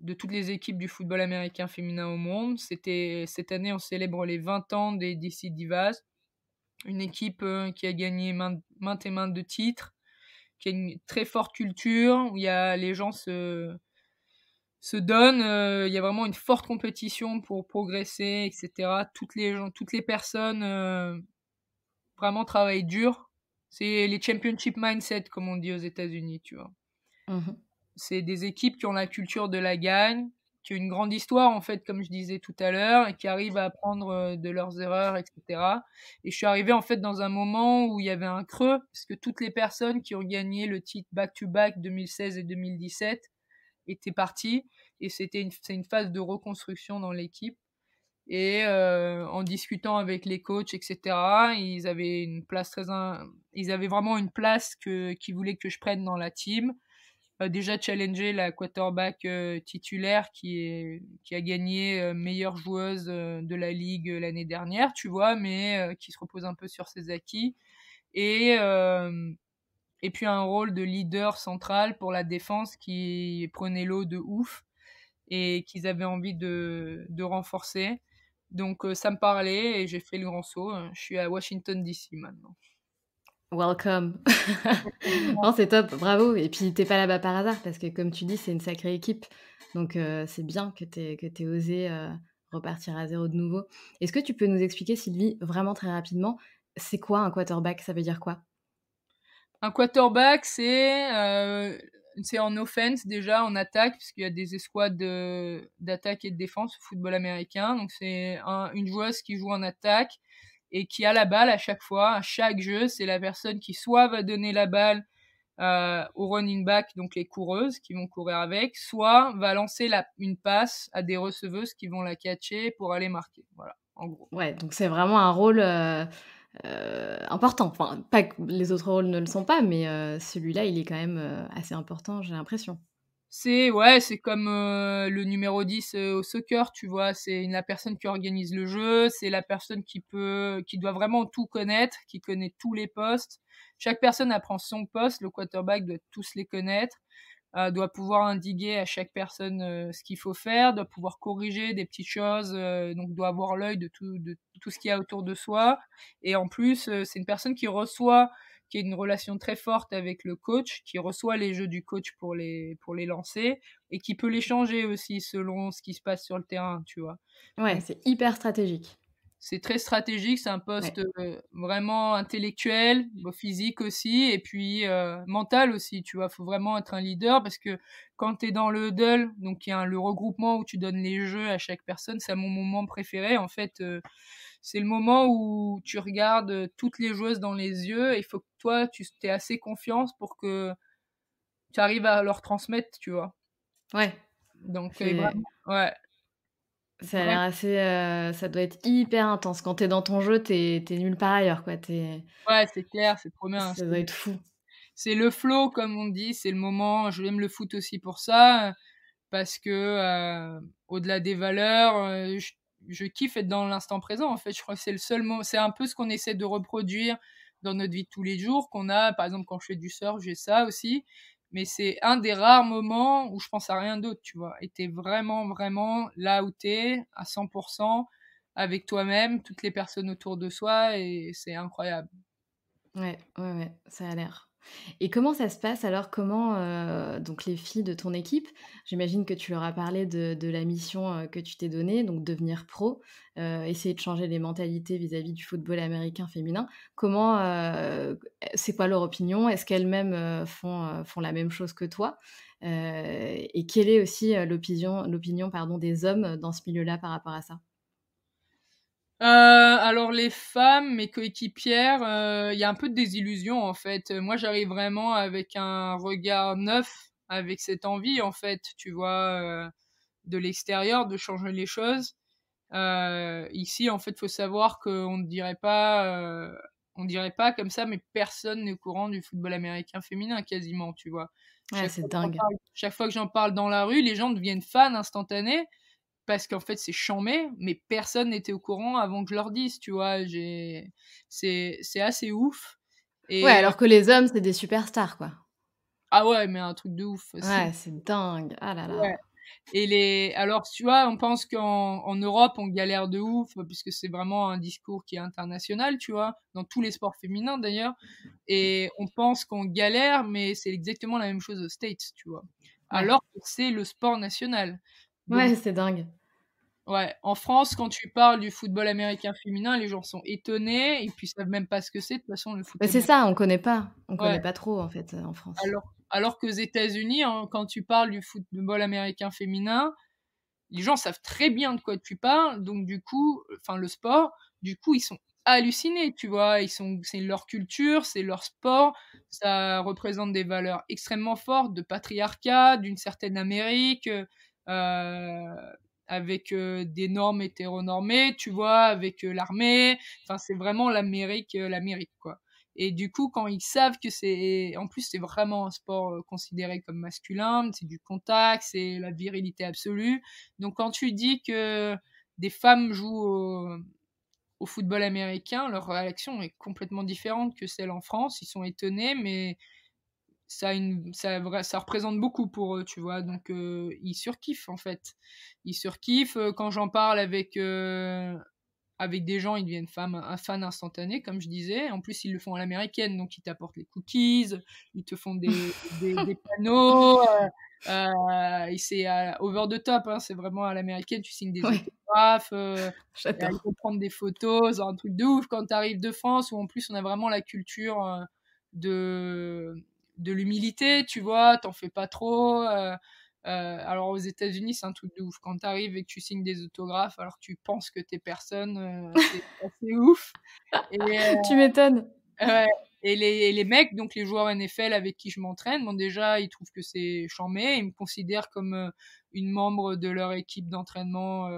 de toutes les équipes du football américain féminin au monde. Cette année, on célèbre les 20 ans des DC Divas, une équipe qui a gagné maintes et maintes de titres, qui a une très forte culture, où les gens se donnent, il y a vraiment une forte compétition pour progresser, etc. Toutes les personnes vraiment travaillent dur. C'est les championship mindset, comme on dit aux États-Unis, tu vois. Mhm. C'est des équipes qui ont la culture de la gagne, qui ont une grande histoire, en fait, comme je disais tout à l'heure, et qui arrivent à apprendre de leurs erreurs, etc. Et je suis arrivé, en fait, dans un moment où il y avait un creux, parce que toutes les personnes qui ont gagné le titre back-to-back 2016 et 2017 étaient parties, et c'est une phase de reconstruction dans l'équipe. Et en discutant avec les coachs, etc., ils avaient vraiment une place qu'ils voulaient que je prenne dans la team. Déjà challenger la quarterback titulaire qui a gagné meilleure joueuse de la ligue l'année dernière, tu vois, mais qui se repose un peu sur ses acquis. Et, euh, et puis un rôle de leader central pour la défense qui prenait l'eau de ouf et qu'ils avaient envie de renforcer. Donc ça me parlait et j'ai fait le grand saut. Je suis à Washington DC maintenant. Welcome. Non, c'est top, bravo. Et puis, t'es pas là-bas par hasard, parce que comme tu dis, c'est une sacrée équipe. Donc, c'est bien que t'aies osé repartir à zéro de nouveau. Est-ce que tu peux nous expliquer, Sylvie, vraiment très rapidement, c'est quoi un quarterback? Ça veut dire quoi? Un quarterback, c'est en offense déjà, en attaque, puisqu'il y a des escouades d'attaque et de défense au football américain. Donc c'est une joueuse qui joue en attaque et qui a la balle à chaque fois. À chaque jeu, c'est la personne qui soit va donner la balle au running back, donc les coureuses qui vont courir avec, soit va lancer une passe à des receveuses qui vont la catcher pour aller marquer. Voilà, en gros. Ouais, donc c'est vraiment un rôle important. Enfin, pas que les autres rôles ne le sont pas, mais celui-là, il est quand même assez important, j'ai l'impression. C'est comme le numéro 10 au soccer, tu vois, la personne qui organise le jeu, c'est la personne qui doit vraiment tout connaître, qui connaît tous les postes. Chaque personne apprend son poste, le quarterback doit tous les connaître, doit pouvoir indiquer à chaque personne ce qu'il faut faire, doit pouvoir corriger des petites choses, donc doit avoir l'œil de tout ce qu'il y a autour de soi. Et en plus, c'est une personne qui a une relation très forte avec le coach, qui reçoit les jeux du coach pour les lancer et qui peut les changer aussi selon ce qui se passe sur le terrain, tu vois. Ouais, Donc c'est hyper stratégique. c'est très stratégique, c'est un poste Ouais. vraiment intellectuel, physique aussi, et puis mental aussi, tu vois. Faut vraiment être un leader parce que quand tu es dans le huddle, donc il y a le regroupement où tu donnes les jeux à chaque personne, c'est mon moment préféré. En fait, c'est le moment où tu regardes toutes les joueuses dans les yeux et il faut que toi, tu aies assez confiance pour que tu arrives à leur transmettre, tu vois. Ouais, Donc, c'est vraiment, ouais, ça a l'air vraiment, assez, ça doit être hyper intense. Quand t'es dans ton jeu, t'es nulle part ailleurs, quoi. ouais, c'est clair, c'est trop bien. Ça doit être fou. C'est le flow, comme on dit, c'est le moment. Je aime le foot aussi pour ça, parce que au-delà des valeurs, je kiffe être dans l'instant présent. En fait, je crois que c'est le seul moment. C'est un peu ce qu'on essaie de reproduire dans notre vie de tous les jours, qu'on a. Par exemple, quand je fais du surf, j'ai ça aussi. Mais c'est un des rares moments où je pense à rien d'autre, tu vois. Et t'es vraiment, vraiment là où t'es, à 100%, avec toi-même, toutes les personnes autour de soi, et c'est incroyable. Ouais, ouais, ouais, ça a l'air. Et comment ça se passe alors? Comment, donc les filles de ton équipe, j'imagine que tu leur as parlé de la mission, que tu t'es donnée, donc devenir pro, essayer de changer les mentalités vis-à-vis du football américain féminin. Comment, c'est quoi leur opinion? Est-ce qu'elles-mêmes, font la même chose que toi? Et quelle est aussi, l'opinion, pardon, des hommes dans ce milieu-là par rapport à ça? Alors les femmes, mes coéquipières, il y a un peu de désillusion en fait. Moi j'arrive vraiment avec un regard neuf, avec cette envie en fait, tu vois, de l'extérieur, de changer les choses. Ici en fait, faut savoir on dirait pas comme ça, mais personne n'est au courant du football américain féminin quasiment, tu vois? Ouais, c'est dingue. Chaque fois que j'en parle dans la rue, les gens deviennent fans instantanés parce qu'en fait, c'est chambé, mais personne n'était au courant avant que je leur dise, tu vois? C'est assez ouf Ouais, et alors que les hommes, c'est des superstars, quoi. ah ouais, mais un truc de ouf. Ouais, c'est dingue. Ah là là. Ouais et alors, tu vois, on pense qu'en Europe, on galère de ouf, puisque c'est vraiment un discours qui est international, tu vois? Dans tous les sports féminins, d'ailleurs et on pense qu'on galère, mais c'est exactement la même chose aux States, tu vois? Ouais. Alors que c'est le sport national. Donc Ouais, c'est dingue. ouais, en France, quand tu parles du football américain féminin, les gens sont étonnés et puis ils savent même pas ce que c'est. De toute façon, le foot Bah, c'est américain. ça, on connaît pas. On Ouais, connaît pas trop, en fait, en France. alors qu'aux États-Unis, hein, quand tu parles du football américain féminin, les gens savent très bien de quoi tu parles. Donc du coup, enfin le sport, du coup, ils sont hallucinés, tu vois. C'est leur culture, c'est leur sport. Ça représente des valeurs extrêmement fortes de patriarcat, d'une certaine Amérique. Avec des normes hétéronormées, tu vois, avec l'armée. Enfin, c'est vraiment l'Amérique, quoi. Et du coup, quand ils savent que en plus, c'est vraiment un sport considéré comme masculin, c'est du contact, c'est la virilité absolue. Donc, quand tu dis que des femmes jouent au football américain, leur réaction est complètement différente que celle en France. Ils sont étonnés, mais ça représente beaucoup pour eux, tu vois. Donc, ils surkiffent, en fait. Ils surkiffent. Quand j'en parle avec des gens, ils deviennent un fan instantané, comme je disais. En plus, ils le font à l'américaine, donc ils t'apportent les cookies, ils te font des panneaux. Et c'est over the top, hein, c'est vraiment à l'américaine. Tu signes des Ouais, autographes, ils j'adore. vont prendre des photos, c'est un truc de ouf quand tu arrives de France, où en plus on a vraiment la culture de de l'humilité, tu vois, t'en fais pas trop. Alors aux États-Unis, c'est un truc de ouf. Quand tu arrives et que tu signes des autographes, alors que tu penses que t'es personne, c'est assez ouf. Et, Tu m'étonnes. ouais, et les mecs, donc les joueurs NFL avec qui je m'entraîne, bon déjà, ils trouvent que c'est chambé, ils me considèrent comme une membre de leur équipe d'entraînement,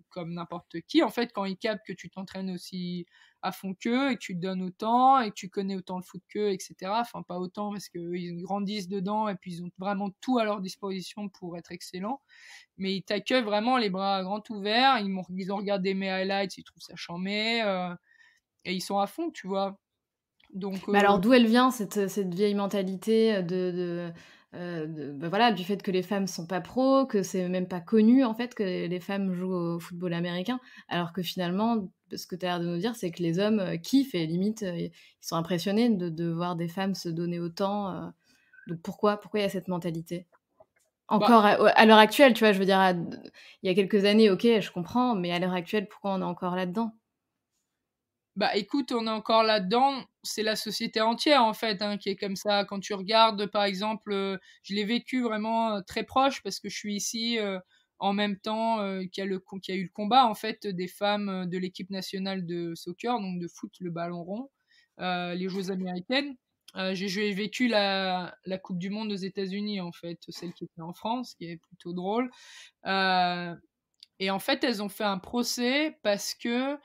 comme n'importe qui. En fait, quand ils captent que tu t'entraînes aussi à fond qu'eux et que tu te donnes autant et que tu connais autant le foot qu'eux, etc. Enfin, pas autant parce qu'ils grandissent dedans et puis ils ont vraiment tout à leur disposition pour être excellents. Mais ils t'accueillent vraiment les bras grands ouverts. Ils ont regardé mes highlights, ils trouvent ça chambé et ils sont à fond, tu vois. Donc, Mais alors d'où elle vient cette vieille mentalité, bah, voilà, du fait que les femmes sont pas pros, que c'est même pas connu en fait que les femmes jouent au football américain? Alors que finalement, ce que tu as l'air de nous dire, c'est que les hommes, kiffent et limite, ils sont impressionnés de voir des femmes se donner autant, donc pourquoi il y a cette mentalité? bah, Encore à l'heure actuelle, tu vois? Je veux dire il y a quelques années, OK, je comprends, mais à l'heure actuelle, pourquoi on est encore là-dedans? bah, écoute, on est encore là-dedans. C'est la société entière, en fait, hein, qui est comme ça. Quand tu regardes, par exemple, je l'ai vécu vraiment très proche parce que je suis ici en même temps qu'il y a eu le combat, en fait, des femmes de l'équipe nationale de soccer, donc de foot, le ballon rond, les joueuses américaines. J'ai vécu la Coupe du Monde aux États-Unis, en fait, celle qui était en France, qui est plutôt drôle. Euh, et en fait, elles ont fait un procès parce que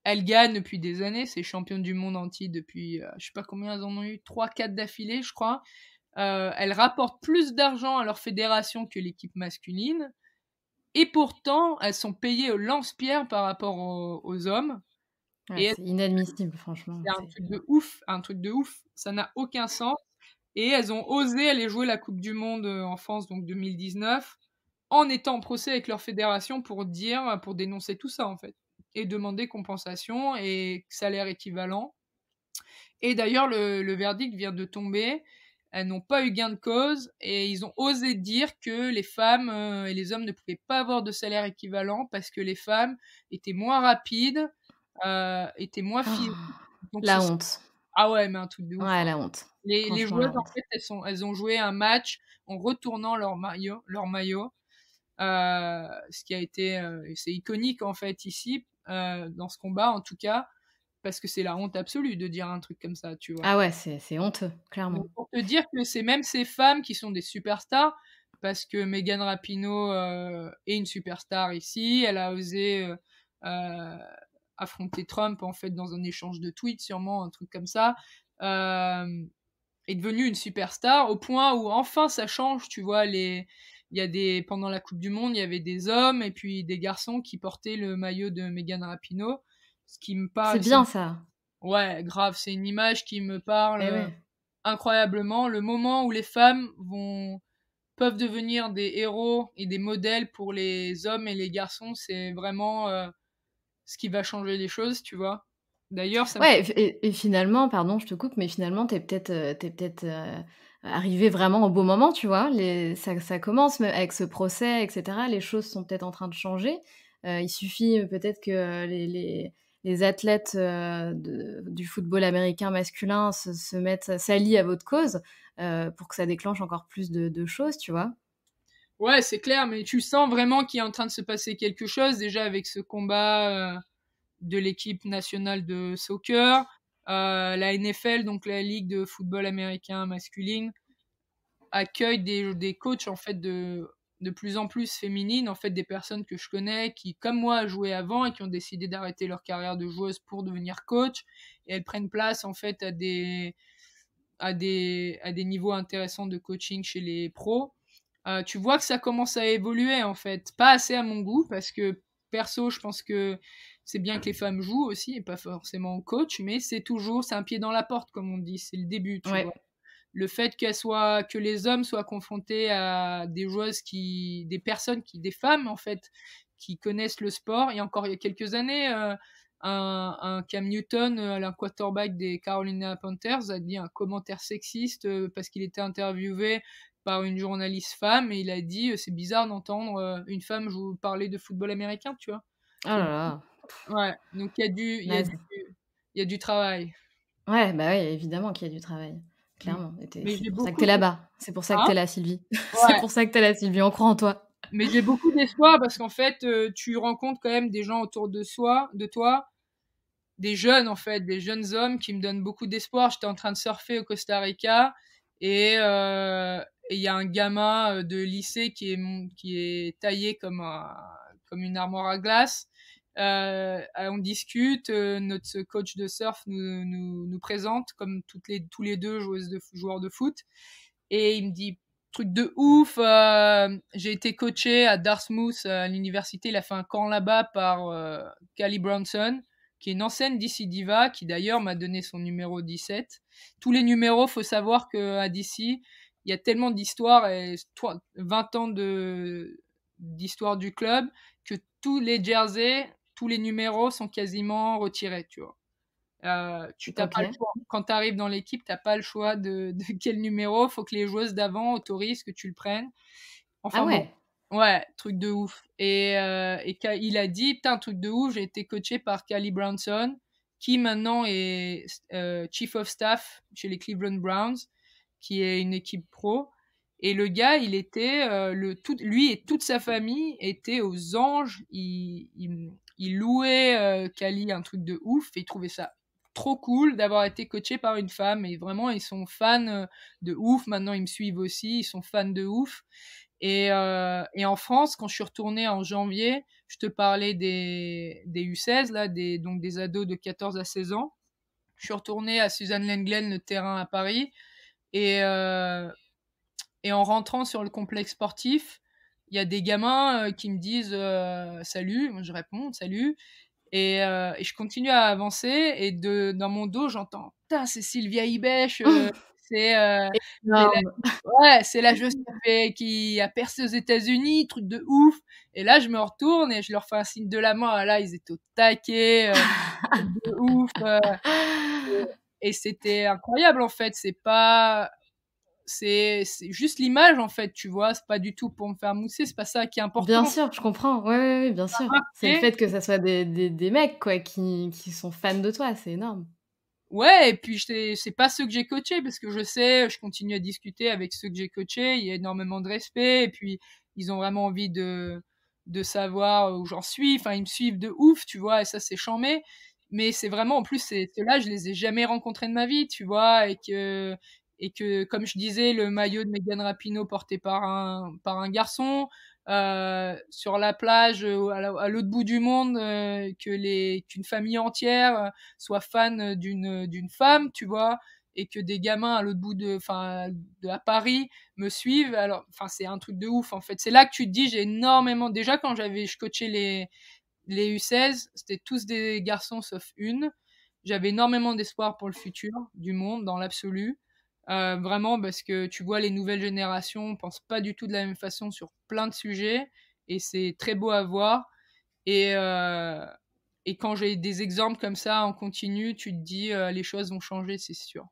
elles gagnent depuis des années, c'est championne du monde entier depuis, je sais pas combien elles en ont eu, 3, 4 d'affilée, je crois. Elles rapportent plus d'argent à leur fédération que l'équipe masculine. Et pourtant, elles sont payées au lance-pierre par rapport aux hommes. Ouais, Et c'est inadmissible franchement, c'est un c'est truc de ouf, un truc de ouf. Ça n'a aucun sens. Et elles ont osé aller jouer la Coupe du Monde en France, donc 2019, en étant en procès avec leur fédération pour dénoncer tout ça, en fait. Et demander compensation et salaire équivalent. Et d'ailleurs, le verdict vient de tomber. Elles n'ont pas eu gain de cause et ils ont osé dire que les femmes et les hommes ne pouvaient pas avoir de salaire équivalent parce que les femmes étaient moins rapides, étaient moins physiques. Donc La honte. ah ouais, mais un truc de ouf, Ouais, hein. la honte. Les Franchement, la joueuses, en honte. fait, elles ont joué un match en retournant leur maillot, ce qui a été, c'est iconique en fait ici, dans ce combat en tout cas, parce que c'est la honte absolue de dire un truc comme ça, tu vois. Ah ouais, c'est honteux, clairement. Donc pour te dire que c'est même ces femmes qui sont des superstars, parce que Megan Rapinoe est une superstar ici, elle a osé euh, affronter Trump en fait dans un échange de tweets, sûrement un truc comme ça. Est devenue une superstar au point où enfin ça change, tu vois, il y a pendant la Coupe du Monde, il y avait des hommes et puis des garçons qui portaient le maillot de Megan Rapinoe, ce qui me C'est parle, bien ça. ouais, grave, c'est une image qui me parle Eh ouais. incroyablement, le moment où les femmes peuvent devenir des héros et des modèles pour les hommes et les garçons, c'est vraiment ce qui va changer les choses, tu vois. D'ailleurs, ça me Ouais, et finalement, pardon, je te coupe, mais finalement, tu peut-être, arrivée vraiment au bon moment, tu vois? Ça commence me avec ce procès et cetera, les choses sont peut-être en train de changer. Il suffit, peut-être que les athlètes, du football américain masculin se mettent s'allient à votre cause, pour que ça déclenche encore plus de choses, tu vois? Ouais, c'est clair, mais tu sens vraiment qu'il est en train de se passer quelque chose, déjà avec ce combat de l'équipe nationale de soccer, la NFL, donc la Ligue de football américain masculine, accueille des coachs en fait de plus en plus féminines, en fait des personnes que je connais qui, comme moi, jouaient avant et qui ont décidé d'arrêter leur carrière de joueuse pour devenir coach, et elles prennent place en fait à des niveaux intéressants de coaching chez les pros. Tu vois que ça commence à évoluer en fait, pas assez à mon goût parce que perso, je pense que c'est bien que les femmes jouent aussi et pas forcément coach, mais c'est un pied dans la porte comme on dit, c'est le début, tu vois. Ouais. Le fait que les hommes soient confrontés à des joueuses des femmes en fait, qui connaissent le sport. Et encore il y a quelques années, un Cam Newton, un quarterback des Carolina Panthers, a dit un commentaire sexiste parce qu'il était interviewé par une journaliste femme et il a dit c'est bizarre d'entendre une femme parler de football américain, tu vois. Oh là là, Ouais, donc naze. il y a du travail. Ouais, bah, ouais, évidemment qu'il y a du travail, Mm. clairement, et Mais c'est j'ai pour ça que beaucoup tu es de... là-bas. C'est pour ça que tu Hein. es là, Sylvie. C'est Ouais. pour ça que tu es là, Sylvie, on croit en toi. Mais j'ai beaucoup d'espoir parce qu'en fait, tu rencontres quand même des gens autour de toi, des jeunes en fait, des jeunes hommes qui me donnent beaucoup d'espoir. J'étais en train de surfer au Costa Rica et il y a un gamin de lycée qui est taillé comme une armoire à glace. On discute, notre coach de surf nous présente comme tous les deux joueurs de foot et il me dit truc de ouf, j'ai été coaché à Dartmouth à l'université, il a fait un camp là-bas par Callie Brownson qui est une ancienne DC Diva qui d'ailleurs m'a donné son numéro 17. Tous les numéros, faut savoir qu'à DC, il y a tellement d'histoires et 20 ans d'histoire du club que tous les jerseys, tous les numéros sont quasiment retirés, tu vois. Tu t'as pas le OK. choix. Quand tu arrives dans l'équipe, t'as pas le choix de quel numéro. Faut que les joueuses d'avant autorisent que tu le prennes. Ah Enfin bon, ouais? ouais, truc de ouf. Et il a dit, putain, truc de ouf, j'ai été coaché par Callie Brownson, qui maintenant est Chief of Staff chez les Cleveland Browns, qui est une équipe pro. Et le gars, il était, lui et toute sa famille étaient aux anges. Il louait Callie un truc de ouf et il trouvait ça trop cool d'avoir été coaché par une femme. Et vraiment, ils sont fans de ouf. Maintenant, ils me suivent aussi. Ils sont fans de ouf. Et en France, quand je suis retournée en janvier, je te parlais des U16, là, donc des ados de 14 à 16 ans. Je suis retournée à Suzanne Lenglen, le terrain à Paris. Et, euh, et en rentrant sur le complexe sportif, il y a des gamins qui me disent salut. Moi, je réponds salut. Et je continue à avancer. Et dans mon dos, j'entends putain, c'est Sylvia Ibech. C'est c'est la, Énorme. ouais, c'est la joueuse qui a percé aux États-Unis, truc de ouf. Et là, je me retourne et je leur fais un signe de la main. Ah, là, ils étaient au taquet, truc de ouf. Et c'était incroyable, en fait. C'est juste l'image, en fait, tu vois. C'est pas du tout pour me faire mousser, c'est pas ça qui est Bien important. sûr, je comprends. Ouais, ouais, ouais, bien sûr. C'est le Et fait que ça soit des mecs, quoi, qui sont fans de toi, c'est énorme. ouais, et puis c'est pas ceux que j'ai coachés, parce que je continue à discuter avec ceux que j'ai coachés, il y a énormément de respect, et puis ils ont vraiment envie de savoir où j'en suis, enfin ils me suivent de ouf, tu vois, et ça c'est chambé, mais c'est vraiment, en plus, ceux-là, je les ai jamais rencontrés de ma vie, tu vois, et que comme je disais, le maillot de Megan Rapinoe porté par un garçon, sur la plage, à l'autre bout du monde, qu'une famille entière soit fan d'une femme, tu vois, et que des gamins à l'autre bout à Paris me suivent. Alors, enfin, c'est un truc de ouf, en fait. C'est là que tu te dis, j'ai énormément, déjà quand je coachais les U16, c'était tous des garçons sauf une. J'avais énormément d'espoir pour le futur du monde, dans l'absolu. Vraiment, parce que tu vois, les nouvelles générations pensent pas du tout de la même façon sur plein de sujets, et c'est très beau à voir. Et, euh, et quand j'ai des exemples comme ça en continu, tu te dis, les choses vont changer, c'est sûr.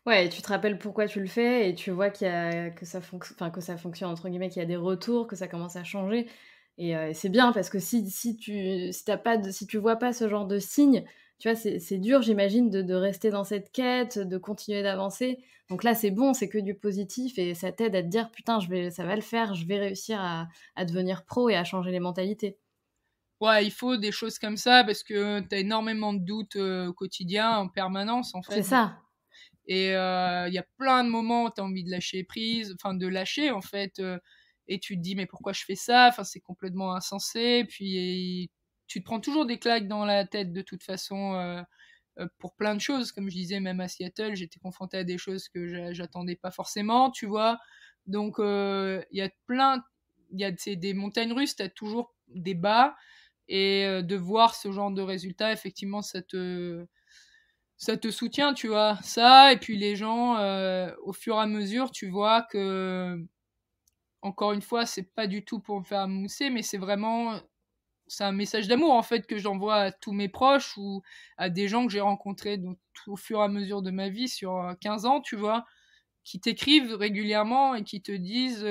Ouais, et tu te rappelles pourquoi tu le fais et tu vois que ça fonctionne entre guillemets, qu'il y a des retours, que ça commence à changer et c'est bien parce que si tu vois pas ce genre de signes, tu vois, c'est dur j'imagine de rester dans cette quête, de continuer d'avancer. Donc là, c'est bon, c'est que du positif et ça t'aide à te dire: «Putain, ça va le faire, je vais réussir à devenir pro et à changer les mentalités». Ouais, il faut des choses comme ça parce que tu as énormément de doutes au quotidien, en permanence, en C'est fait. ça. Et il y a plein de moments où tu as envie de lâcher prise, enfin de lâcher, en fait. Et tu te dis, mais pourquoi je fais ça? Enfin, c'est complètement insensé. Puis tu te prends toujours des claques dans la tête de toute façon. Pour plein de choses. Comme je disais, même à Seattle, j'étais confrontée à des choses que j'attendais pas forcément, tu vois. Donc, c'est des montagnes russes, t'as toujours des bas. Et de voir ce genre de résultats, effectivement, ça te soutient, tu vois. Ça, et puis les gens, au fur et à mesure, tu vois que, encore une fois, c'est pas du tout pour me faire mousser, mais c'est un message d'amour, en fait, que j'envoie à tous mes proches ou à des gens que j'ai rencontrés donc, au fur et à mesure de ma vie sur 15 ans, tu vois, qui t'écrivent régulièrement et qui te disent,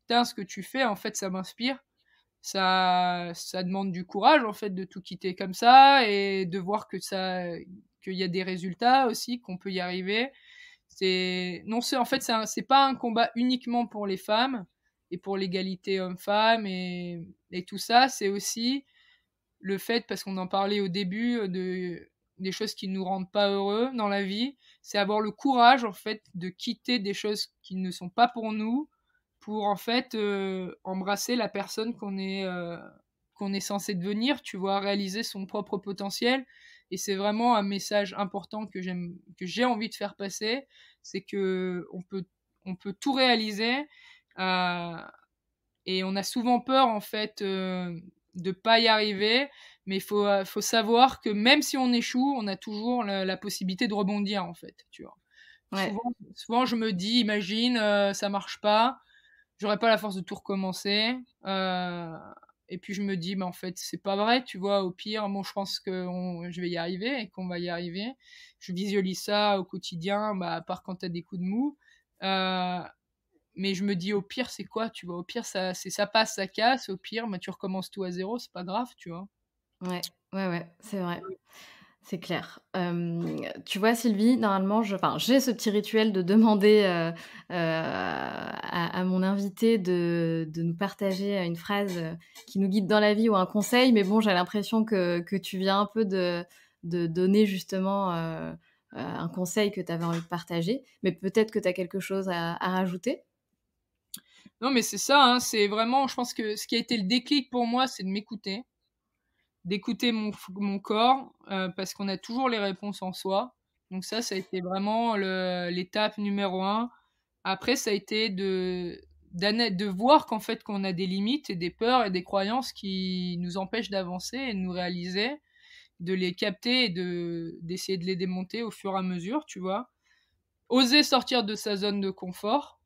putain, ce que tu fais, en fait, ça m'inspire. Ça demande du courage, en fait, de tout quitter comme ça et de voir qu'il y a des résultats aussi, qu'on peut y arriver. Non, en fait, c'est pas un combat uniquement pour les femmes et pour l'égalité homme-femme et tout ça. C'est aussi le fait, parce qu'on en parlait au début, des choses qui nous rendent pas heureux dans la vie. C'est avoir le courage, en fait, de quitter des choses qui ne sont pas pour nous pour, en fait, embrasser la personne qu'on est censé devenir, tu vois, réaliser son propre potentiel. Et c'est vraiment un message important que j'ai envie de faire passer, c'est que on peut tout réaliser, euh, et on a souvent peur, en fait, de pas y arriver, mais il faut savoir que même si on échoue, on a toujours la possibilité de rebondir, en fait, tu vois. Ouais. Souvent, je me dis, imagine, ça marche pas, j'aurais pas la force de tout recommencer. Et puis je me dis, mais en fait, c'est pas vrai, tu vois. Au pire, bon, je pense que je vais y arriver et qu'on va y arriver. Je visualise ça au quotidien, bah, à part quand t'as des coups de mou. Euh, mais je me dis, au pire, c'est quoi, tu vois. Au pire, ça passe, ça casse. Au pire, bah, tu recommences tout à zéro, c'est pas grave, tu vois. Ouais, ouais, ouais, c'est vrai. C'est clair. Tu vois Sylvie, normalement j'ai ce petit rituel de demander, à mon invité de nous partager, une phrase, qui nous guide dans la vie ou un conseil, mais bon, j'ai l'impression que tu viens un peu de donner justement, un conseil que tu avais envie de partager, mais peut-être que tu as quelque chose à rajouter? Non, mais c'est ça, hein, c'est vraiment, je pense que ce qui a été le déclic pour moi, c'est de m'écouter, d'écouter mon corps, parce qu'on a toujours les réponses en soi. Donc ça a été vraiment l'étape numéro un. Après, ça a été de voir qu'en fait, qu'on a des limites et des peurs et des croyances qui nous empêchent d'avancer et de nous réaliser, de les capter et d'essayer de les démonter au fur et à mesure, tu vois. Oser sortir de sa zone de confort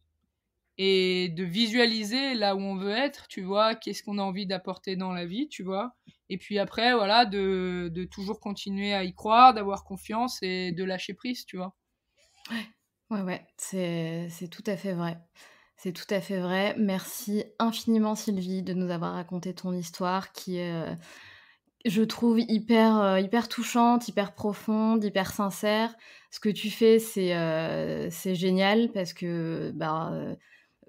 et de visualiser là où on veut être, tu vois? Qu'est-ce qu'on a envie d'apporter dans la vie, tu vois? Et puis après, voilà, de toujours continuer à y croire, d'avoir confiance et de lâcher prise, tu vois? Ouais, ouais, c'est tout à fait vrai. C'est tout à fait vrai. Merci infiniment Sylvie de nous avoir raconté ton histoire qui est, je trouve hyper touchante, hyper profonde, hyper sincère. Ce que tu fais, c'est génial parce que,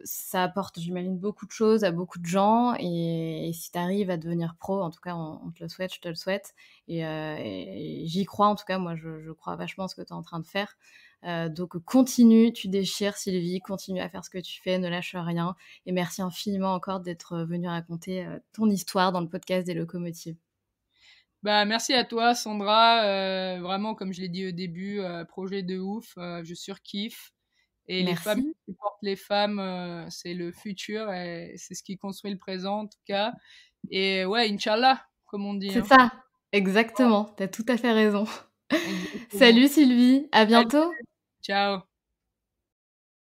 ça apporte, j'imagine, beaucoup de choses à beaucoup de gens et si tu arrives à devenir pro, en tout cas, on te le souhaite, je te le souhaite et j'y crois, en tout cas, moi, je crois vachement à ce que tu es en train de faire. Donc continue, tu déchires Sylvie, continue à faire ce que tu fais, ne lâche rien et merci infiniment encore d'être venue raconter, ton histoire dans le podcast des locomotives. Bah, merci à toi Sandra, vraiment comme je l'ai dit au début, projet de ouf, je surkiffe et les femmes Merci. qui supportent les femmes, c'est le futur et c'est ce qui construit le présent en tout cas et ouais, Inch'Allah, comme on dit, C'est hein. ça, exactement, tu as tout à fait raison. Exactement. Salut Sylvie, à Salut, bientôt. ciao.